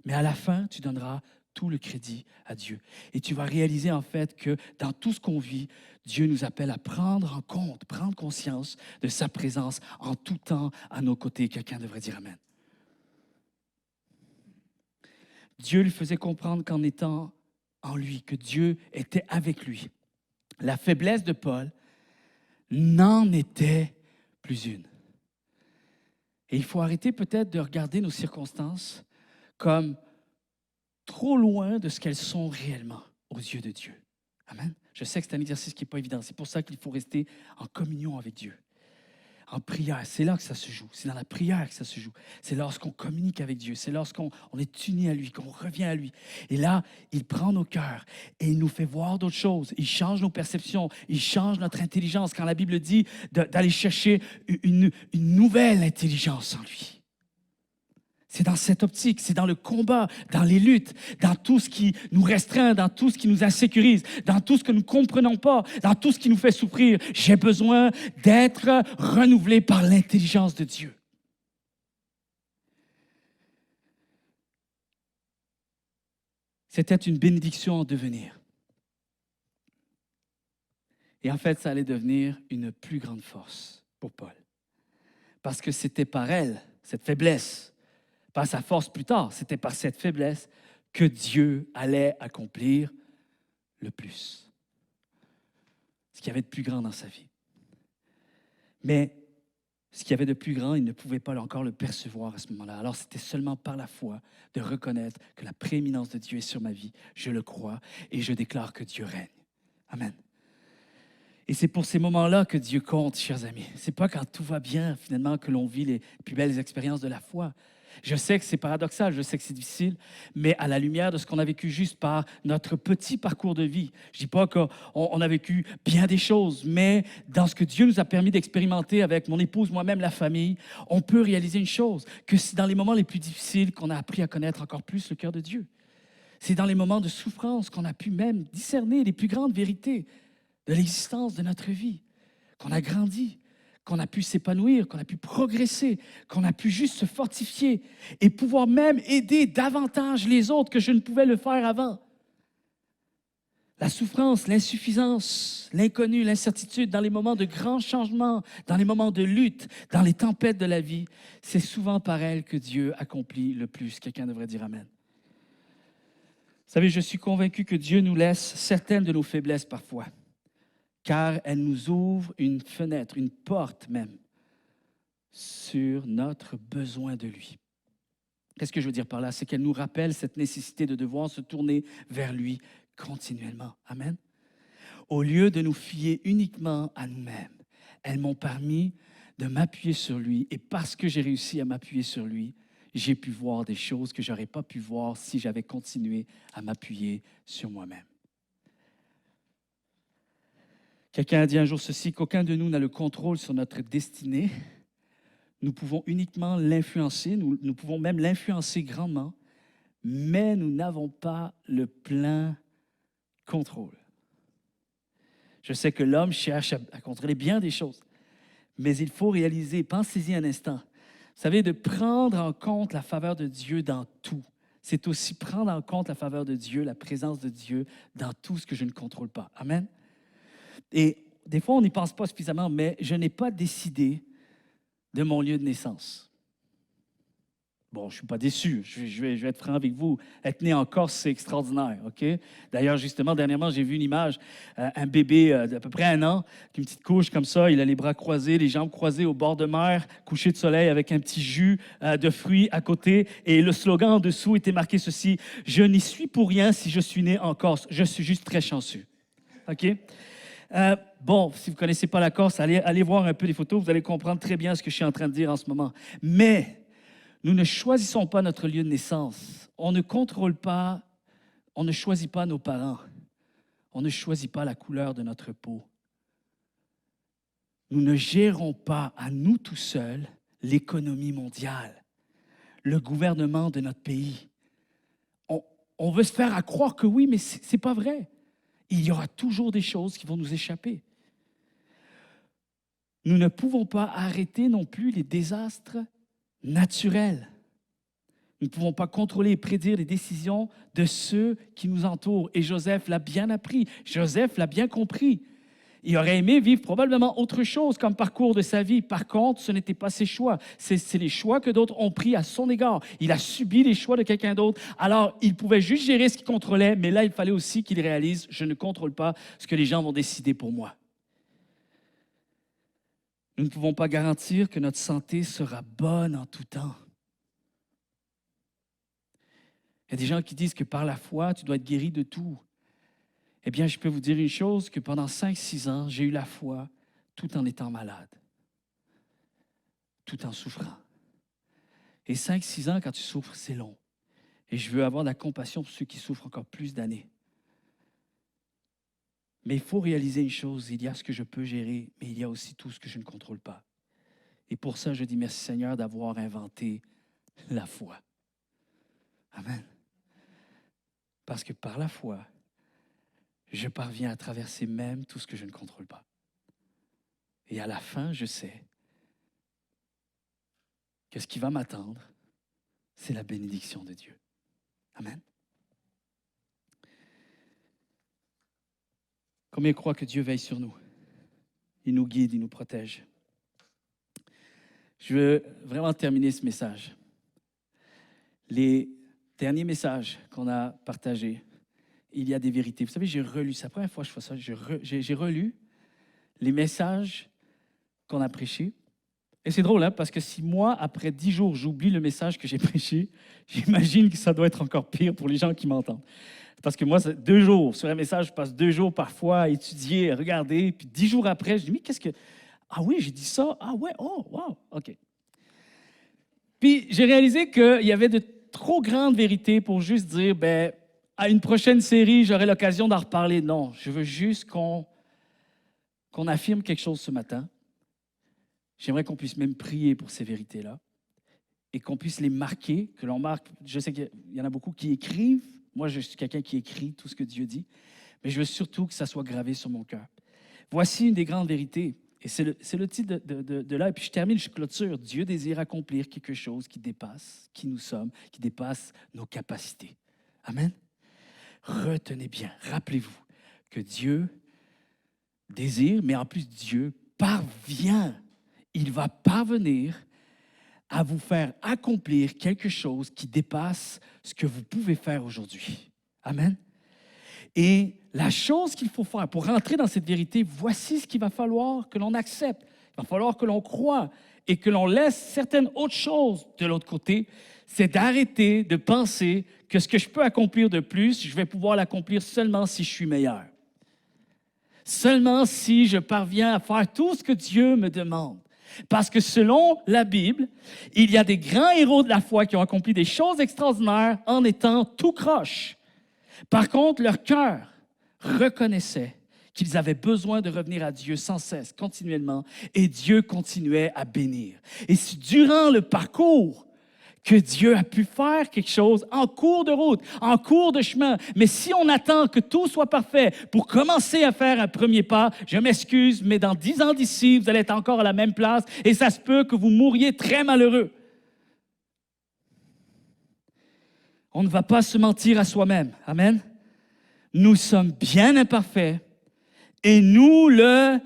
Mais à la fin, tu donneras tout le crédit à Dieu. Et tu vas réaliser en fait que dans tout ce qu'on vit, Dieu nous appelle à prendre en compte, prendre conscience de sa présence en tout temps à nos côtés. Quelqu'un devrait dire Amen. Dieu lui faisait comprendre qu'en étant en lui, que Dieu était avec lui. La faiblesse de Paul n'en était plus une. Et il faut arrêter peut-être de regarder nos circonstances comme trop loin de ce qu'elles sont réellement aux yeux de Dieu. Amen. Je sais que c'est un exercice qui n'est pas évident. C'est pour ça qu'il faut rester en communion avec Dieu. En prière, c'est là que ça se joue. C'est dans la prière que ça se joue. C'est lorsqu'on communique avec Dieu. C'est lorsqu'on est uni à lui, qu'on revient à lui. Et là, il prend nos cœurs et il nous fait voir d'autres choses. Il change nos perceptions. Il change notre intelligence. Quand la Bible dit d'aller chercher une nouvelle intelligence en lui. C'est dans cette optique, c'est dans le combat, dans les luttes, dans tout ce qui nous restreint, dans tout ce qui nous insécurise, dans tout ce que nous ne comprenons pas, dans tout ce qui nous fait souffrir. J'ai besoin d'être renouvelé par l'intelligence de Dieu. C'était une bénédiction en devenir. Et en fait, ça allait devenir une plus grande force pour Paul. Parce que c'était par elle, cette faiblesse, pas sa force plus tard, c'était par cette faiblesse que Dieu allait accomplir le plus. Ce qu'il y avait de plus grand dans sa vie. Mais ce qu'il y avait de plus grand, il ne pouvait pas encore le percevoir à ce moment-là. Alors c'était seulement par la foi de reconnaître que la prééminence de Dieu est sur ma vie. Je le crois et je déclare que Dieu règne. Amen. Et c'est pour ces moments-là que Dieu compte, chers amis. Ce n'est pas quand tout va bien, finalement, que l'on vit les plus belles expériences de la foi. Je sais que c'est paradoxal, je sais que c'est difficile, mais à la lumière de ce qu'on a vécu juste par notre petit parcours de vie, je ne dis pas qu'on a vécu bien des choses, mais dans ce que Dieu nous a permis d'expérimenter avec mon épouse, moi-même, la famille, on peut réaliser une chose, que c'est dans les moments les plus difficiles qu'on a appris à connaître encore plus le cœur de Dieu. C'est dans les moments de souffrance qu'on a pu même discerner les plus grandes vérités de l'existence de notre vie, qu'on a grandi, qu'on a pu s'épanouir, qu'on a pu progresser, qu'on a pu juste se fortifier et pouvoir même aider davantage les autres que je ne pouvais le faire avant. La souffrance, l'insuffisance, l'inconnu, l'incertitude, dans les moments de grands changements, dans les moments de lutte, dans les tempêtes de la vie, c'est souvent par elles que Dieu accomplit le plus. Quelqu'un devrait dire Amen. Vous savez, je suis convaincu que Dieu nous laisse certaines de nos faiblesses parfois, car elle nous ouvre une fenêtre, une porte même, sur notre besoin de lui. Qu'est-ce que je veux dire par là? C'est qu'elle nous rappelle cette nécessité de devoir se tourner vers lui continuellement. Amen. Au lieu de nous fier uniquement à nous-mêmes, elles m'ont permis de m'appuyer sur lui. Et parce que j'ai réussi à m'appuyer sur lui, j'ai pu voir des choses que je n'aurais pas pu voir si j'avais continué à m'appuyer sur moi-même. Quelqu'un a dit un jour ceci, qu'aucun de nous n'a le contrôle sur notre destinée. Nous pouvons uniquement l'influencer, nous pouvons même l'influencer grandement, mais nous n'avons pas le plein contrôle. Je sais que l'homme cherche à contrôler bien des choses, mais il faut réaliser, pensez-y un instant, vous savez, de prendre en compte la faveur de Dieu dans tout. C'est aussi prendre en compte la faveur de Dieu, la présence de Dieu dans tout ce que je ne contrôle pas. Amen. Et des fois, on n'y pense pas suffisamment, mais je n'ai pas décidé de mon lieu de naissance. Bon, je ne suis pas déçu, je vais être franc avec vous. Être né en Corse, c'est extraordinaire, OK? D'ailleurs, justement, dernièrement, j'ai vu une image, un bébé d'à peu près 1 an, avec une petite couche comme ça, il a les bras croisés, les jambes croisées au bord de mer, couché de soleil avec un petit jus de fruits à côté, et le slogan en dessous était marqué ceci, « Je n'y suis pour rien si je suis né en Corse, je suis juste très chanceux. » OK? Bon, si vous ne connaissez pas la Corse, allez voir un peu les photos, vous allez comprendre très bien ce que je suis en train de dire en ce moment. Mais nous ne choisissons pas notre lieu de naissance. On ne contrôle pas, on ne choisit pas nos parents. On ne choisit pas la couleur de notre peau. Nous ne gérons pas à nous tout seuls l'économie mondiale, le gouvernement de notre pays. On veut se faire à croire que oui, mais ce n'est pas vrai. Il y aura toujours des choses qui vont nous échapper. Nous ne pouvons pas arrêter non plus les désastres naturels. Nous ne pouvons pas contrôler et prédire les décisions de ceux qui nous entourent. Et Joseph l'a bien appris. Joseph l'a bien compris. Il aurait aimé vivre probablement autre chose comme parcours de sa vie. Par contre, ce n'était pas ses choix. C'est les choix que d'autres ont pris à son égard. Il a subi les choix de quelqu'un d'autre. Alors, il pouvait juste gérer ce qu'il contrôlait, mais là, il fallait aussi qu'il réalise, je ne contrôle pas ce que les gens vont décider pour moi. Nous ne pouvons pas garantir que notre santé sera bonne en tout temps. Il y a des gens qui disent que par la foi, tu dois être guéri de tout. Eh bien, je peux vous dire une chose, que pendant 5-6 ans, j'ai eu la foi tout en étant malade, tout en souffrant. Et 5-6 ans, quand tu souffres, c'est long. Et je veux avoir de la compassion pour ceux qui souffrent encore plus d'années. Mais il faut réaliser une chose, il y a ce que je peux gérer, mais il y a aussi tout ce que je ne contrôle pas. Et pour ça, je dis merci Seigneur d'avoir inventé la foi. Amen. Parce que par la foi, je parviens à traverser même tout ce que je ne contrôle pas. Et à la fin, je sais que ce qui va m'attendre, c'est la bénédiction de Dieu. Amen. Combien croient que Dieu veille sur nous? Il nous guide, il nous protège. Je veux vraiment terminer ce message. Les dernier message qu'on a partagé, il y a des vérités. Vous savez, j'ai relu, c'est la première fois que je fais ça, j'ai relu les messages qu'on a prêchés. Et c'est drôle, hein, parce que si moi, après 10 jours, j'oublie le message que j'ai prêché, j'imagine que ça doit être encore pire pour les gens qui m'entendent. Parce que moi, 2 jours sur un message, je passe 2 jours parfois à étudier, à regarder, puis 10 jours après, je dis, mais qu'est-ce que... Ah oui, j'ai dit ça. Ah ouais, oh, wow, OK. Puis j'ai réalisé qu'il y avait de trop grandes vérités pour juste dire, ben, à une prochaine série, j'aurai l'occasion d'en reparler. Non, je veux juste qu'on affirme quelque chose ce matin. J'aimerais qu'on puisse même prier pour ces vérités-là et qu'on puisse les marquer, que l'on marque. Je sais qu'il y en a beaucoup qui écrivent. Moi, je suis quelqu'un qui écrit tout ce que Dieu dit, mais je veux surtout que ça soit gravé sur mon cœur. Voici une des grandes vérités, et c'est le titre de là, et puis je termine, je clôture. Dieu désire accomplir quelque chose qui dépasse qui nous sommes, qui dépasse nos capacités. Amen. Retenez bien, rappelez-vous que Dieu désire, mais en plus Dieu parvient. Il va parvenir à vous faire accomplir quelque chose qui dépasse ce que vous pouvez faire aujourd'hui. Amen. Et la chose qu'il faut faire pour rentrer dans cette vérité, voici ce qu'il va falloir que l'on accepte. Il va falloir que l'on croie et que l'on laisse certaines autres choses de l'autre côté. C'est d'arrêter de penser que ce que je peux accomplir de plus, je vais pouvoir l'accomplir seulement si je suis meilleur. Seulement si je parviens à faire tout ce que Dieu me demande. Parce que selon la Bible, il y a des grands héros de la foi qui ont accompli des choses extraordinaires en étant tout croche. Par contre, leur cœur reconnaissait qu'ils avaient besoin de revenir à Dieu sans cesse, continuellement, et Dieu continuait à bénir. Et si durant le parcours que Dieu a pu faire quelque chose en cours de route, en cours de chemin, mais si on attend que tout soit parfait pour commencer à faire un premier pas, je m'excuse, mais dans 10 ans d'ici, vous allez être encore à la même place et ça se peut que vous mouriez très malheureux. On ne va pas se mentir à soi-même. Amen. Nous sommes bien imparfaits et nous le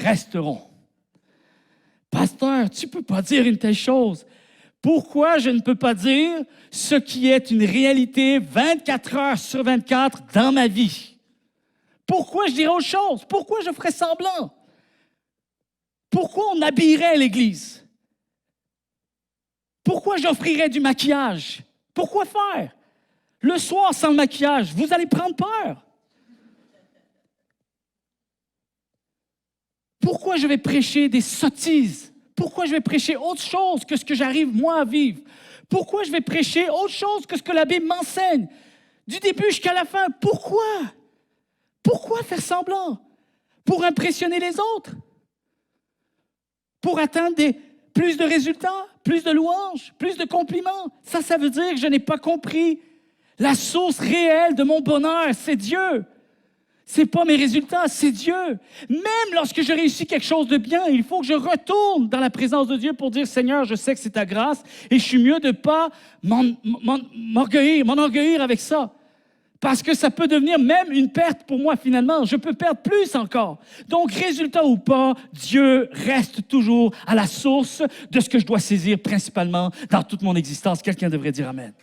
resterons. Pasteur, tu ne peux pas dire une telle chose. Pourquoi je ne peux pas dire ce qui est une réalité 24 heures sur 24 dans ma vie? Pourquoi je dirais autre chose? Pourquoi je ferais semblant? Pourquoi on habillerait l'Église? Pourquoi j'offrirais du maquillage? Pourquoi faire? Le soir, sans le maquillage, vous allez prendre peur. Pourquoi je vais prêcher des sottises? Pourquoi je vais prêcher autre chose que ce que j'arrive, moi, à vivre? Pourquoi je vais prêcher autre chose que ce que la Bible m'enseigne? Du début jusqu'à la fin. Pourquoi? Pourquoi faire semblant? Pour impressionner les autres? Pour atteindre plus de résultats, plus de louanges, plus de compliments? Ça veut dire que je n'ai pas compris la source réelle de mon bonheur, c'est Dieu. C'est pas mes résultats, c'est Dieu. Même lorsque je réussis quelque chose de bien, il faut que je retourne dans la présence de Dieu pour dire, Seigneur, je sais que c'est ta grâce et je suis mieux de ne pas m'enorgueillir avec ça. Parce que ça peut devenir même une perte pour moi finalement. Je peux perdre plus encore. Donc, résultat ou pas, Dieu reste toujours à la source de ce que je dois saisir principalement dans toute mon existence. Quelqu'un devrait dire Amen.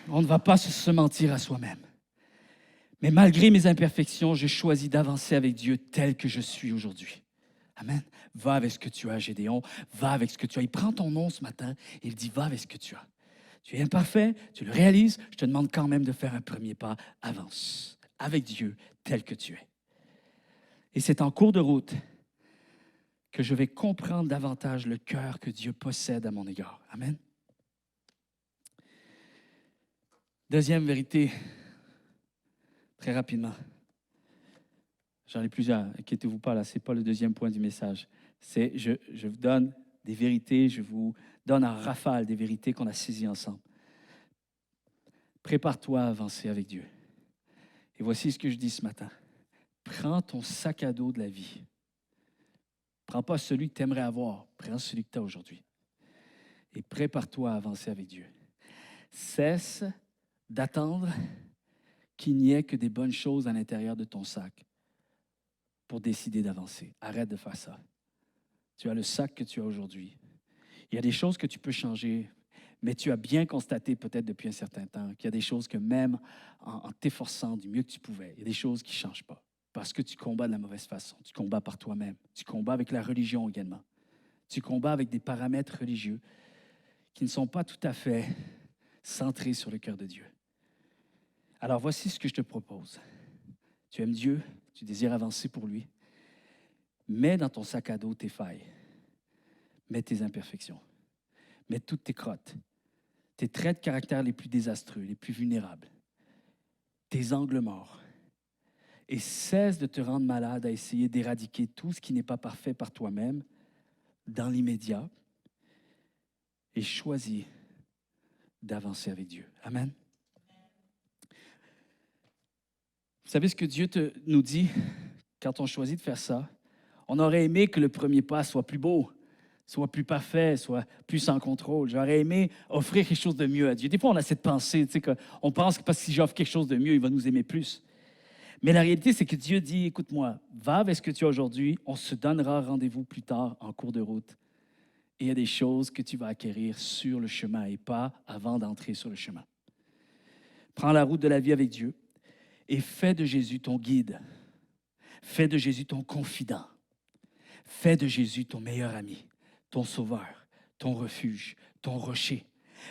On ne va pas se mentir à soi-même. Mais malgré mes imperfections, j'ai choisi d'avancer avec Dieu tel que je suis aujourd'hui. Amen. Va avec ce que tu as, Gédéon. Va avec ce que tu as. Il prend ton nom ce matin et il dit, va avec ce que tu as. Tu es imparfait, tu le réalises. Je te demande quand même de faire un premier pas. Avance avec Dieu tel que tu es. Et c'est en cours de route que je vais comprendre davantage le cœur que Dieu possède à mon égard. Amen. Deuxième vérité, très rapidement. J'en ai plusieurs, inquiétez-vous pas, là, ce n'est pas le deuxième point du message. C'est, je vous donne des vérités, je vous donne en rafale des vérités qu'on a saisies ensemble. Prépare-toi à avancer avec Dieu. Et voici ce que je dis ce matin. Prends ton sac à dos de la vie. Prends pas celui que tu aimerais avoir, prends celui que tu as aujourd'hui. Et prépare-toi à avancer avec Dieu. Cesse d'attendre qu'il n'y ait que des bonnes choses à l'intérieur de ton sac pour décider d'avancer. Arrête de faire ça. Tu as le sac que tu as aujourd'hui. Il y a des choses que tu peux changer, mais tu as bien constaté peut-être depuis un certain temps qu'il y a des choses que même en t'efforçant du mieux que tu pouvais, il y a des choses qui ne changent pas. Parce que tu combats de la mauvaise façon. Tu combats par toi-même. Tu combats avec la religion également. Tu combats avec des paramètres religieux qui ne sont pas tout à fait centrés sur le cœur de Dieu. Alors voici ce que je te propose. Tu aimes Dieu, tu désires avancer pour lui. Mets dans ton sac à dos tes failles. Mets tes imperfections. Mets toutes tes crottes. Tes traits de caractère les plus désastreux, les plus vulnérables. Tes angles morts. Et cesse de te rendre malade à essayer d'éradiquer tout ce qui n'est pas parfait par toi-même dans l'immédiat et choisis d'avancer avec Dieu. Amen. Vous savez ce que Dieu nous dit quand on choisit de faire ça? On aurait aimé que le premier pas soit plus beau, soit plus parfait, soit plus sans contrôle. J'aurais aimé offrir quelque chose de mieux à Dieu. Des fois, on a cette pensée, qu'on pense que parce que si j'offre quelque chose de mieux, il va nous aimer plus. Mais la réalité, c'est que Dieu dit, écoute-moi, va avec ce que tu as aujourd'hui, on se donnera rendez-vous plus tard en cours de route. Et il y a des choses que tu vas acquérir sur le chemin et pas avant d'entrer sur le chemin. Prends la route de la vie avec Dieu et fais de Jésus ton guide. Fais de Jésus ton confident. Fais de Jésus ton meilleur ami, ton sauveur, ton refuge, ton rocher.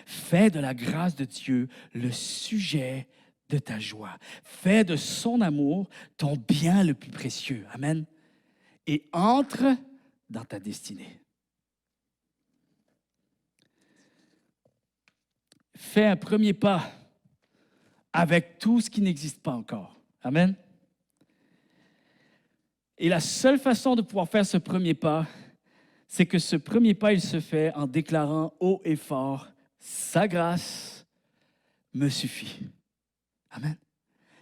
Fais de la grâce de Dieu le sujet de ta joie. Fais de son amour ton bien le plus précieux. Amen. Et entre dans ta destinée. Fais un premier pas avec tout ce qui n'existe pas encore. Amen. Et la seule façon de pouvoir faire ce premier pas, c'est que ce premier pas, il se fait en déclarant haut et fort, sa grâce me suffit. Amen.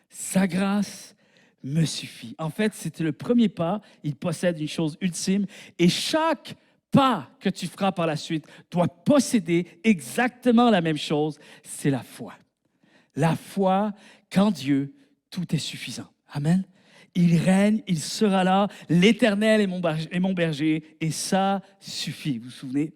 Sa grâce me suffit. En fait, c'était le premier pas. Il possède une chose ultime. Et chaque pas que tu feras par la suite doit posséder exactement la même chose. C'est la foi. La foi qu'en Dieu, tout est suffisant. Amen. Il règne, il sera là. L'Éternel est mon berger. Et ça suffit. Vous vous souvenez?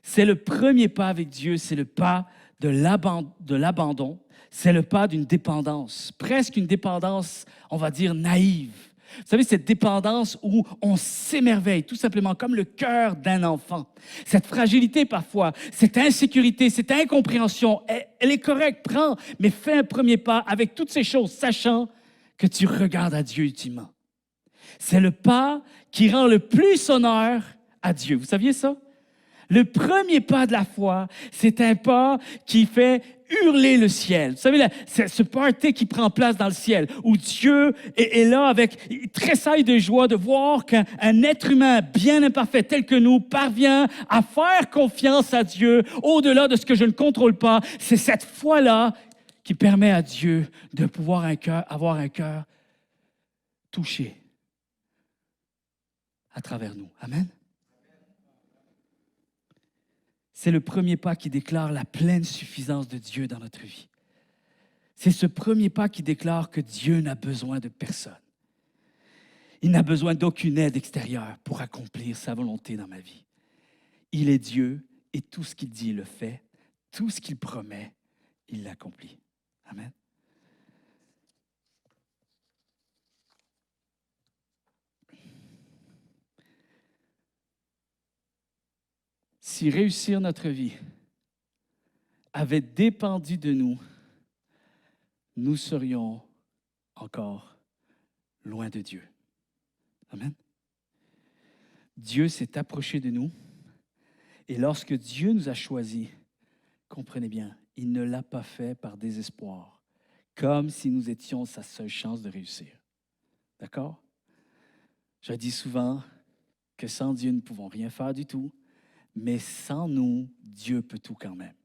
C'est le premier pas avec Dieu. C'est le pas de l'abandon. C'est le pas d'une dépendance, presque une dépendance, on va dire, naïve. Vous savez, cette dépendance où on s'émerveille, tout simplement comme le cœur d'un enfant. Cette fragilité parfois, cette insécurité, cette incompréhension, elle est correcte, prends, mais fais un premier pas avec toutes ces choses, sachant que tu regardes à Dieu ultimement. C'est le pas qui rend le plus honneur à Dieu. Vous saviez ça? Le premier pas de la foi, c'est un pas qui fait hurler le ciel. Vous savez, c'est ce party qui prend place dans le ciel, où Dieu est là avec, il tressaille de joie de voir qu'un être humain bien imparfait tel que nous parvient à faire confiance à Dieu au-delà de ce que je ne contrôle pas. C'est cette foi-là qui permet à Dieu de pouvoir avoir un cœur touché à travers nous. Amen. C'est le premier pas qui déclare la pleine suffisance de Dieu dans notre vie. C'est ce premier pas qui déclare que Dieu n'a besoin de personne. Il n'a besoin d'aucune aide extérieure pour accomplir sa volonté dans ma vie. Il est Dieu et tout ce qu'il dit, il le fait. Tout ce qu'il promet, il l'accomplit. Amen. Si réussir notre vie avait dépendu de nous, nous serions encore loin de Dieu. Amen. Dieu s'est approché de nous et lorsque Dieu nous a choisis, comprenez bien, il ne l'a pas fait par désespoir, comme si nous étions sa seule chance de réussir. D'accord? Je dis souvent que sans Dieu, nous ne pouvons rien faire du tout. Mais sans nous, Dieu peut tout quand même.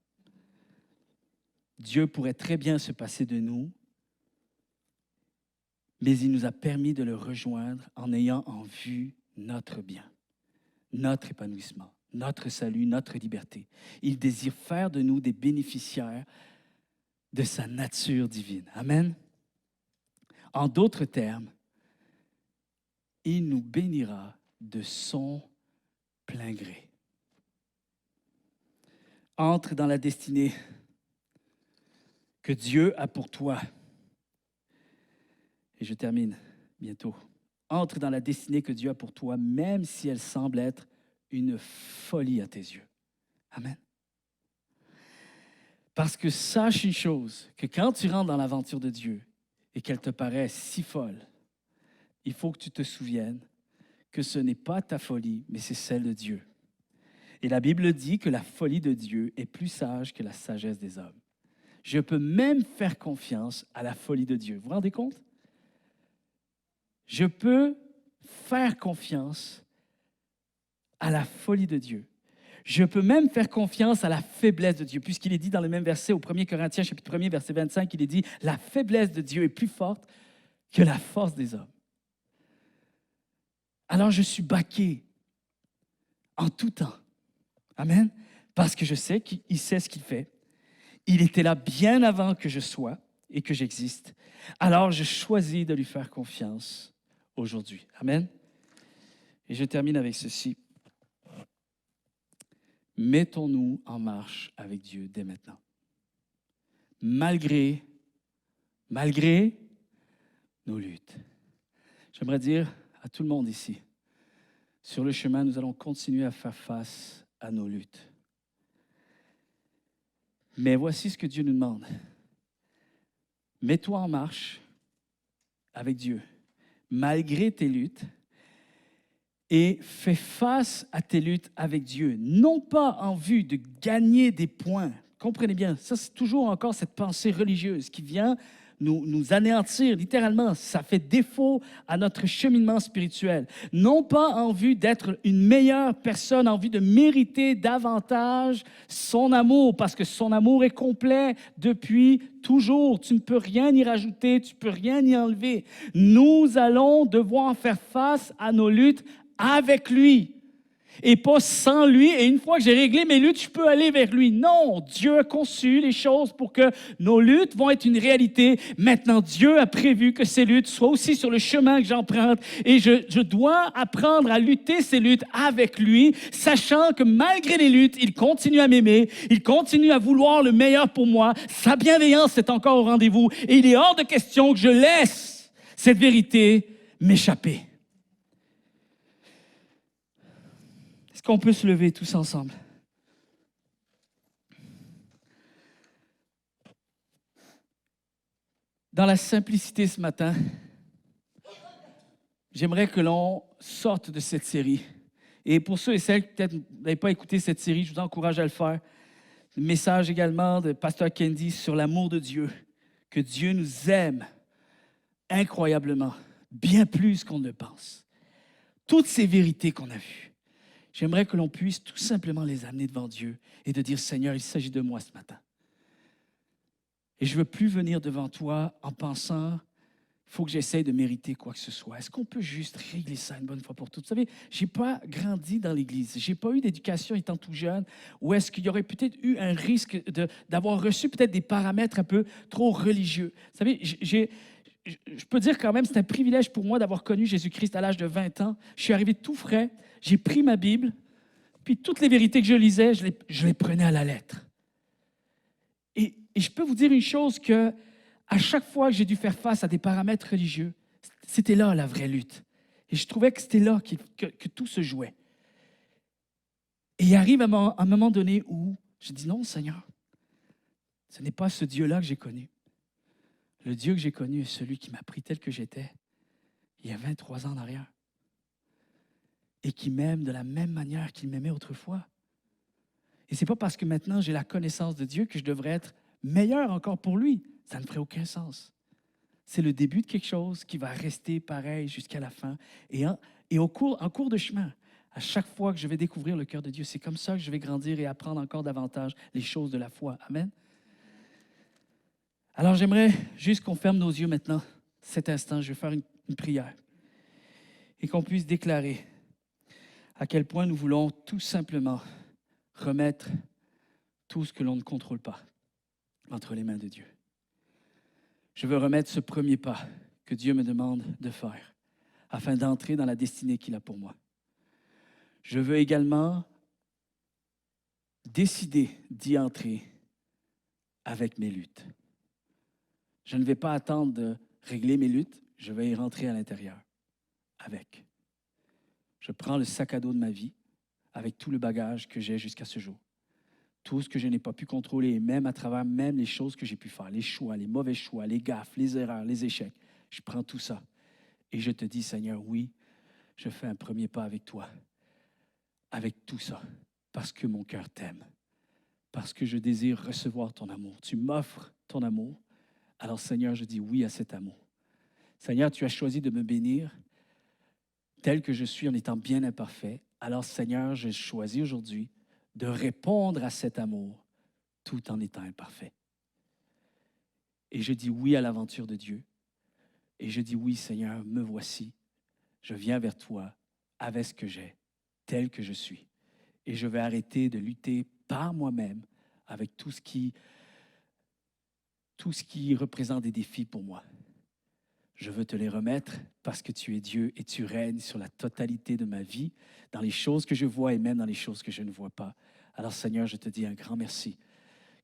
Dieu pourrait très bien se passer de nous, mais il nous a permis de le rejoindre en ayant en vue notre bien, notre épanouissement, notre salut, notre liberté. Il désire faire de nous des bénéficiaires de sa nature divine. Amen. En d'autres termes, il nous bénira de son plein gré. Entre dans la destinée que Dieu a pour toi. Et je termine bientôt. Entre dans la destinée que Dieu a pour toi, même si elle semble être une folie à tes yeux. Amen. Parce que sache une chose, que quand tu rentres dans l'aventure de Dieu et qu'elle te paraît si folle, il faut que tu te souviennes que ce n'est pas ta folie, mais c'est celle de Dieu. Et la Bible dit que la folie de Dieu est plus sage que la sagesse des hommes. Je peux même faire confiance à la folie de Dieu. Vous vous rendez compte? Je peux faire confiance à la folie de Dieu. Je peux même faire confiance à la faiblesse de Dieu, puisqu'il est dit dans le même verset, au 1 Corinthiens, chapitre 1er, verset 25, il est dit « La faiblesse de Dieu est plus forte que la force des hommes. » Alors je suis baqué en tout temps. Amen. Parce que je sais qu'il sait ce qu'il fait. Il était là bien avant que je sois et que j'existe. Alors je choisis de lui faire confiance aujourd'hui. Amen. Et je termine avec ceci. Mettons-nous en marche avec Dieu dès maintenant. Malgré nos luttes. J'aimerais dire à tout le monde ici, sur le chemin, nous allons continuer à faire face à nos luttes. Mais voici ce que Dieu nous demande. Mets-toi en marche avec Dieu, malgré tes luttes, et fais face à tes luttes avec Dieu, non pas en vue de gagner des points. Comprenez bien, ça c'est toujours encore cette pensée religieuse qui vient nous anéantir, littéralement. Ça fait défaut à notre cheminement spirituel. Non pas en vue d'être une meilleure personne, en vue de mériter davantage son amour, parce que son amour est complet depuis toujours. Tu ne peux rien y rajouter, tu ne peux rien y enlever. Nous allons devoir faire face à nos luttes avec lui et pas sans lui. Et une fois que j'ai réglé mes luttes, je peux aller vers lui. Non, Dieu a conçu les choses pour que nos luttes vont être une réalité. Maintenant, Dieu a prévu que ces luttes soient aussi sur le chemin que j'emprunte. Et je dois apprendre à lutter ces luttes avec lui, sachant que malgré les luttes, il continue à m'aimer, il continue à vouloir le meilleur pour moi. Sa bienveillance est encore au rendez-vous. Et il est hors de question que je laisse cette vérité m'échapper. Est-ce qu'on peut se lever tous ensemble? Dans la simplicité ce matin, j'aimerais que l'on sorte de cette série. Et pour ceux et celles qui peut-être n'avaient pas écouté cette série, je vous encourage à le faire. Le message également de Pasteur Kendi sur l'amour de Dieu, que Dieu nous aime incroyablement, bien plus qu'on ne le pense. Toutes ces vérités qu'on a vues. J'aimerais que l'on puisse tout simplement les amener devant Dieu et de dire, Seigneur, il s'agit de moi ce matin. Et je ne veux plus venir devant toi en pensant, il faut que j'essaye de mériter quoi que ce soit. Est-ce qu'on peut juste régler ça une bonne fois pour toutes? Vous savez, je n'ai pas grandi dans l'Église. Je n'ai pas eu d'éducation étant tout jeune. Ou est-ce qu'il y aurait peut-être eu un risque d'avoir reçu peut-être des paramètres un peu trop religieux? Vous savez, je peux dire quand même, c'est un privilège pour moi d'avoir connu Jésus-Christ à l'âge de 20 ans. Je suis arrivé tout frais, j'ai pris ma Bible, puis toutes les vérités que je lisais, je les prenais à la lettre. Et je peux vous dire une chose, que à chaque fois que j'ai dû faire face à des paramètres religieux, c'était là la vraie lutte. Et je trouvais que c'était là que tout se jouait. Et il arrive à un moment donné où je dis, non, Seigneur, ce n'est pas ce Dieu-là que j'ai connu. Le Dieu que j'ai connu est celui qui m'a pris tel que j'étais il y a 23 ans en arrière et qui m'aime de la même manière qu'il m'aimait autrefois. Et ce n'est pas parce que maintenant j'ai la connaissance de Dieu que je devrais être meilleur encore pour lui. Ça ne ferait aucun sens. C'est le début de quelque chose qui va rester pareil jusqu'à la fin. Et en cours de chemin, à chaque fois que je vais découvrir le cœur de Dieu, c'est comme ça que je vais grandir et apprendre encore davantage les choses de la foi. Amen. Alors, j'aimerais juste qu'on ferme nos yeux maintenant, cet instant. Je vais faire une prière et qu'on puisse déclarer à quel point nous voulons tout simplement remettre tout ce que l'on ne contrôle pas entre les mains de Dieu. Je veux remettre ce premier pas que Dieu me demande de faire afin d'entrer dans la destinée qu'il a pour moi. Je veux également décidé d'y entrer avec mes luttes. Je ne vais pas attendre de régler mes luttes, je vais y rentrer à l'intérieur avec. Je prends le sac à dos de ma vie avec tout le bagage que j'ai jusqu'à ce jour. Tout ce que je n'ai pas pu contrôler, même à travers même les choses que j'ai pu faire, les choix, les mauvais choix, les gaffes, les erreurs, les échecs. Je prends tout ça et je te dis, Seigneur, oui, je fais un premier pas avec toi, avec tout ça, parce que mon cœur t'aime, parce que je désire recevoir ton amour. Tu m'offres ton amour, alors Seigneur, je dis oui à cet amour. Seigneur, tu as choisi de me bénir tel que je suis en étant bien imparfait. Alors Seigneur, je choisis aujourd'hui de répondre à cet amour tout en étant imparfait. Et je dis oui à l'aventure de Dieu. Et je dis oui, Seigneur, me voici. Je viens vers toi avec ce que j'ai, tel que je suis. Et je vais arrêter de lutter par moi-même avec tout ce qui représente des défis pour moi. Je veux te les remettre parce que tu es Dieu et tu règnes sur la totalité de ma vie, dans les choses que je vois et même dans les choses que je ne vois pas. Alors Seigneur, je te dis un grand merci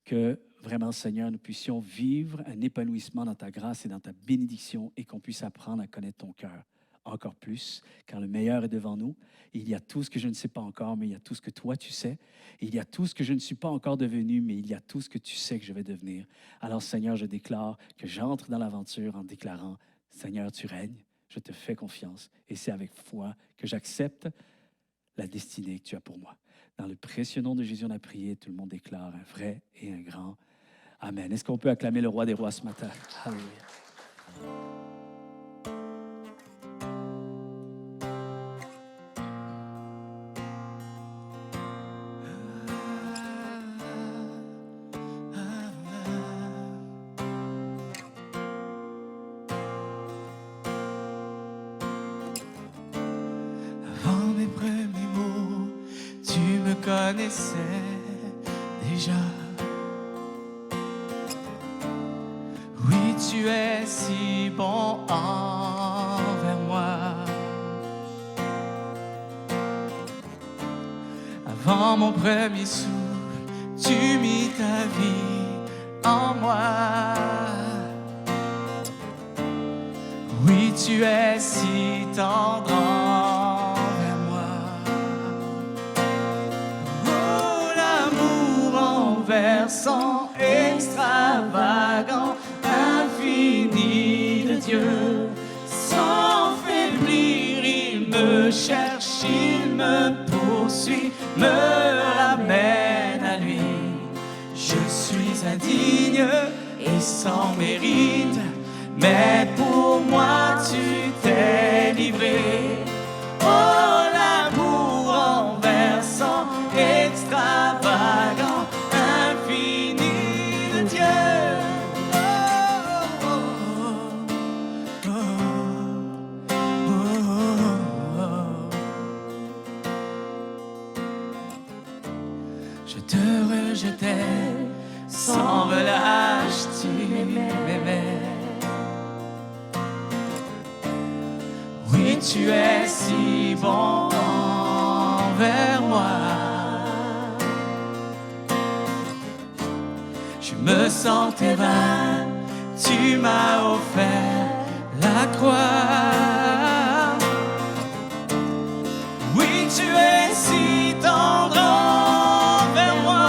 que vraiment, Seigneur, nous puissions vivre un épanouissement dans ta grâce et dans ta bénédiction et qu'on puisse apprendre à connaître ton cœur encore plus, car le meilleur est devant nous. Il y a tout ce que je ne sais pas encore, mais il y a tout ce que toi tu sais. Il y a tout ce que je ne suis pas encore devenu, mais il y a tout ce que tu sais que je vais devenir. Alors Seigneur, je déclare que j'entre dans l'aventure en déclarant, Seigneur, tu règnes, je te fais confiance et c'est avec foi que j'accepte la destinée que tu as pour moi. Dans le précieux nom de Jésus, on a prié. Tout le monde déclare un vrai et un grand Amen. Est-ce qu'on peut acclamer le roi des rois ce matin? Alléluia. Avant mes premiers mots, tu me connaissais déjà. Oui, tu es si bon envers moi. Avant mon premier souffle, tu mis ta vie en moi. Oui, tu es si tendre envers moi. Oh, l'amour renversant, extravagant, infini de Dieu. Sans faiblir, il me cherche, il me poursuit, me ramène à lui. Je suis indigne et sans mérite, mais pour moi tu t'es livré. Oh, l'amour renversant, extravagant, infini de Dieu. Oh, oh, oh, oh, oh. Je te rejetais sans relâche, tu m'aimais. Oui, tu es si bon envers moi. Je me sentais vain, tu m'as offert la croix. Oui, tu es si tendre envers moi.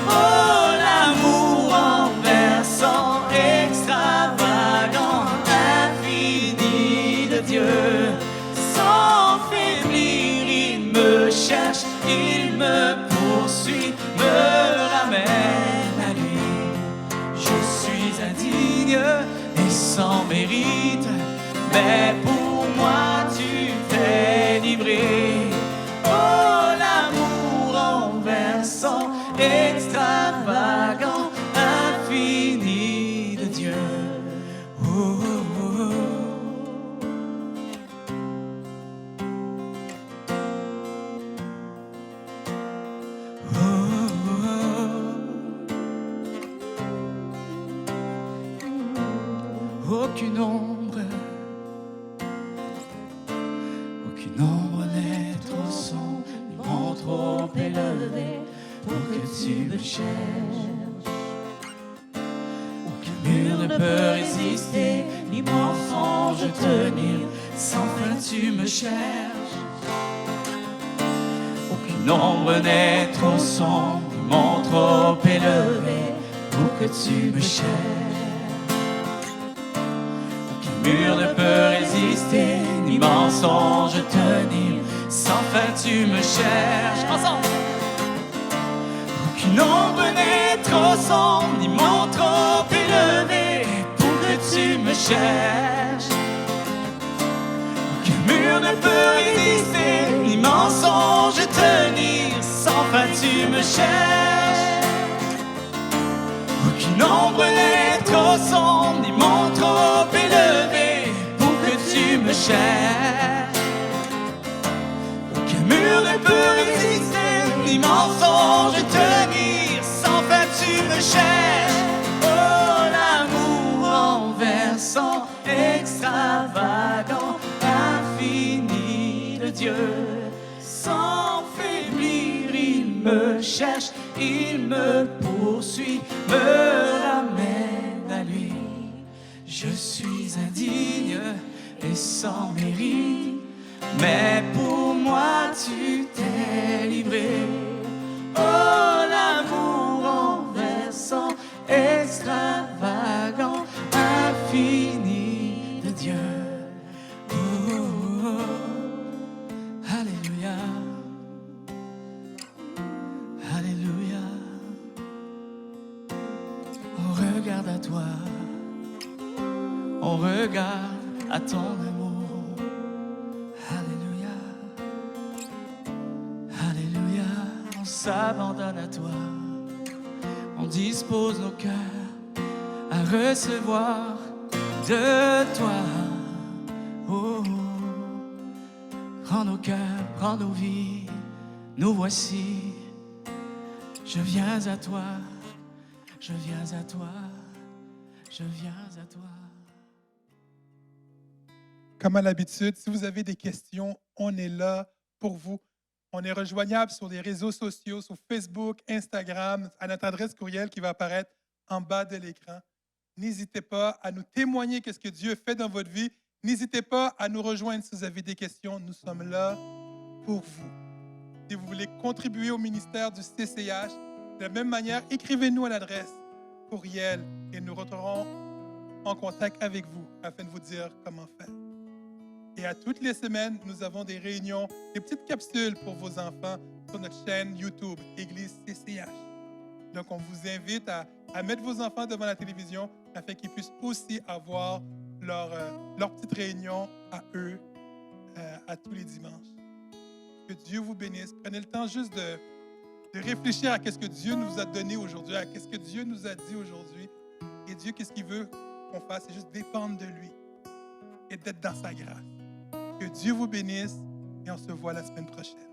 Oh, l'amour renversant, extravagant, infini de Dieu. Sans faiblir, il me cherche, il me poursuit, me ramène à lui. Je suis indigne et sans mérite, mais pour moi tu t'es livré. Oh, l'amour renversant, extravagant, infini de Dieu. Oh, oh, oh. Aucune ombre n'est trop sombre, ils m'ont trop tu me cherches. Aucun mur ne peut résister, ni mensonge tenir. Sans fin tu me cherches. Aucune ombre n'est trop sombre, ni mon trop élevé pour que tu me cherches. Aucun mur ne peut résister, ni mensonge tenir. Sans fin tu me cherches. Ensemble. Aucune ombre n'est trop sombre, ni mon trop élevé pour que tu me cherches. Aucun mur ne peut résister, ni mensonge tenir. Sans fin tu me cherches. Aucune ombre n'est trop sombre, ni mon trop élevé pour que tu me cherches. Aucun mur ne peut résister, ni mensonge tenir. Sans fin tu me cherches. Oh, l'amour renversant, extravagant, infini de Dieu. Sans faiblir, il me cherche, il me poursuit, me ramène à lui. Je suis indigne et sans mérite, mais pour moi tu t'es livré. Oh, l'amour renversant, extravagant, infini de Dieu. Oh, oh, oh. Alléluia. Alléluia. On regarde à toi, on regarde à ton amour. Alléluia. Alléluia. On s'abandonne à toi, on dispose nos cœurs à recevoir de toi. Oh, prends nos cœurs, prends nos vies, nous voici. Je viens à toi, je viens à toi, je viens à toi. Comme à l'habitude, si vous avez des questions, on est là pour vous. On est rejoignable sur les réseaux sociaux, sur Facebook, Instagram, à notre adresse courriel qui va apparaître en bas de l'écran. N'hésitez pas à nous témoigner qu'est-ce que Dieu fait dans votre vie. N'hésitez pas à nous rejoindre si vous avez des questions. Nous sommes là pour vous. Si vous voulez contribuer au ministère du CCH, de la même manière, écrivez-nous à l'adresse courriel et nous rentrerons en contact avec vous afin de vous dire comment faire. Et à toutes les semaines, nous avons des réunions, des petites capsules pour vos enfants sur notre chaîne YouTube, Église CCH. Donc, on vous invite à mettre vos enfants devant la télévision afin qu'ils puissent aussi avoir leur petite réunion à eux à tous les dimanches. Que Dieu vous bénisse. Prenez le temps juste de réfléchir à ce que Dieu nous a donné aujourd'hui, à ce que Dieu nous a dit aujourd'hui. Et Dieu, qu'est-ce qu'il veut qu'on fasse? C'est juste dépendre de lui et d'être dans sa grâce. Que Dieu vous bénisse et on se voit la semaine prochaine.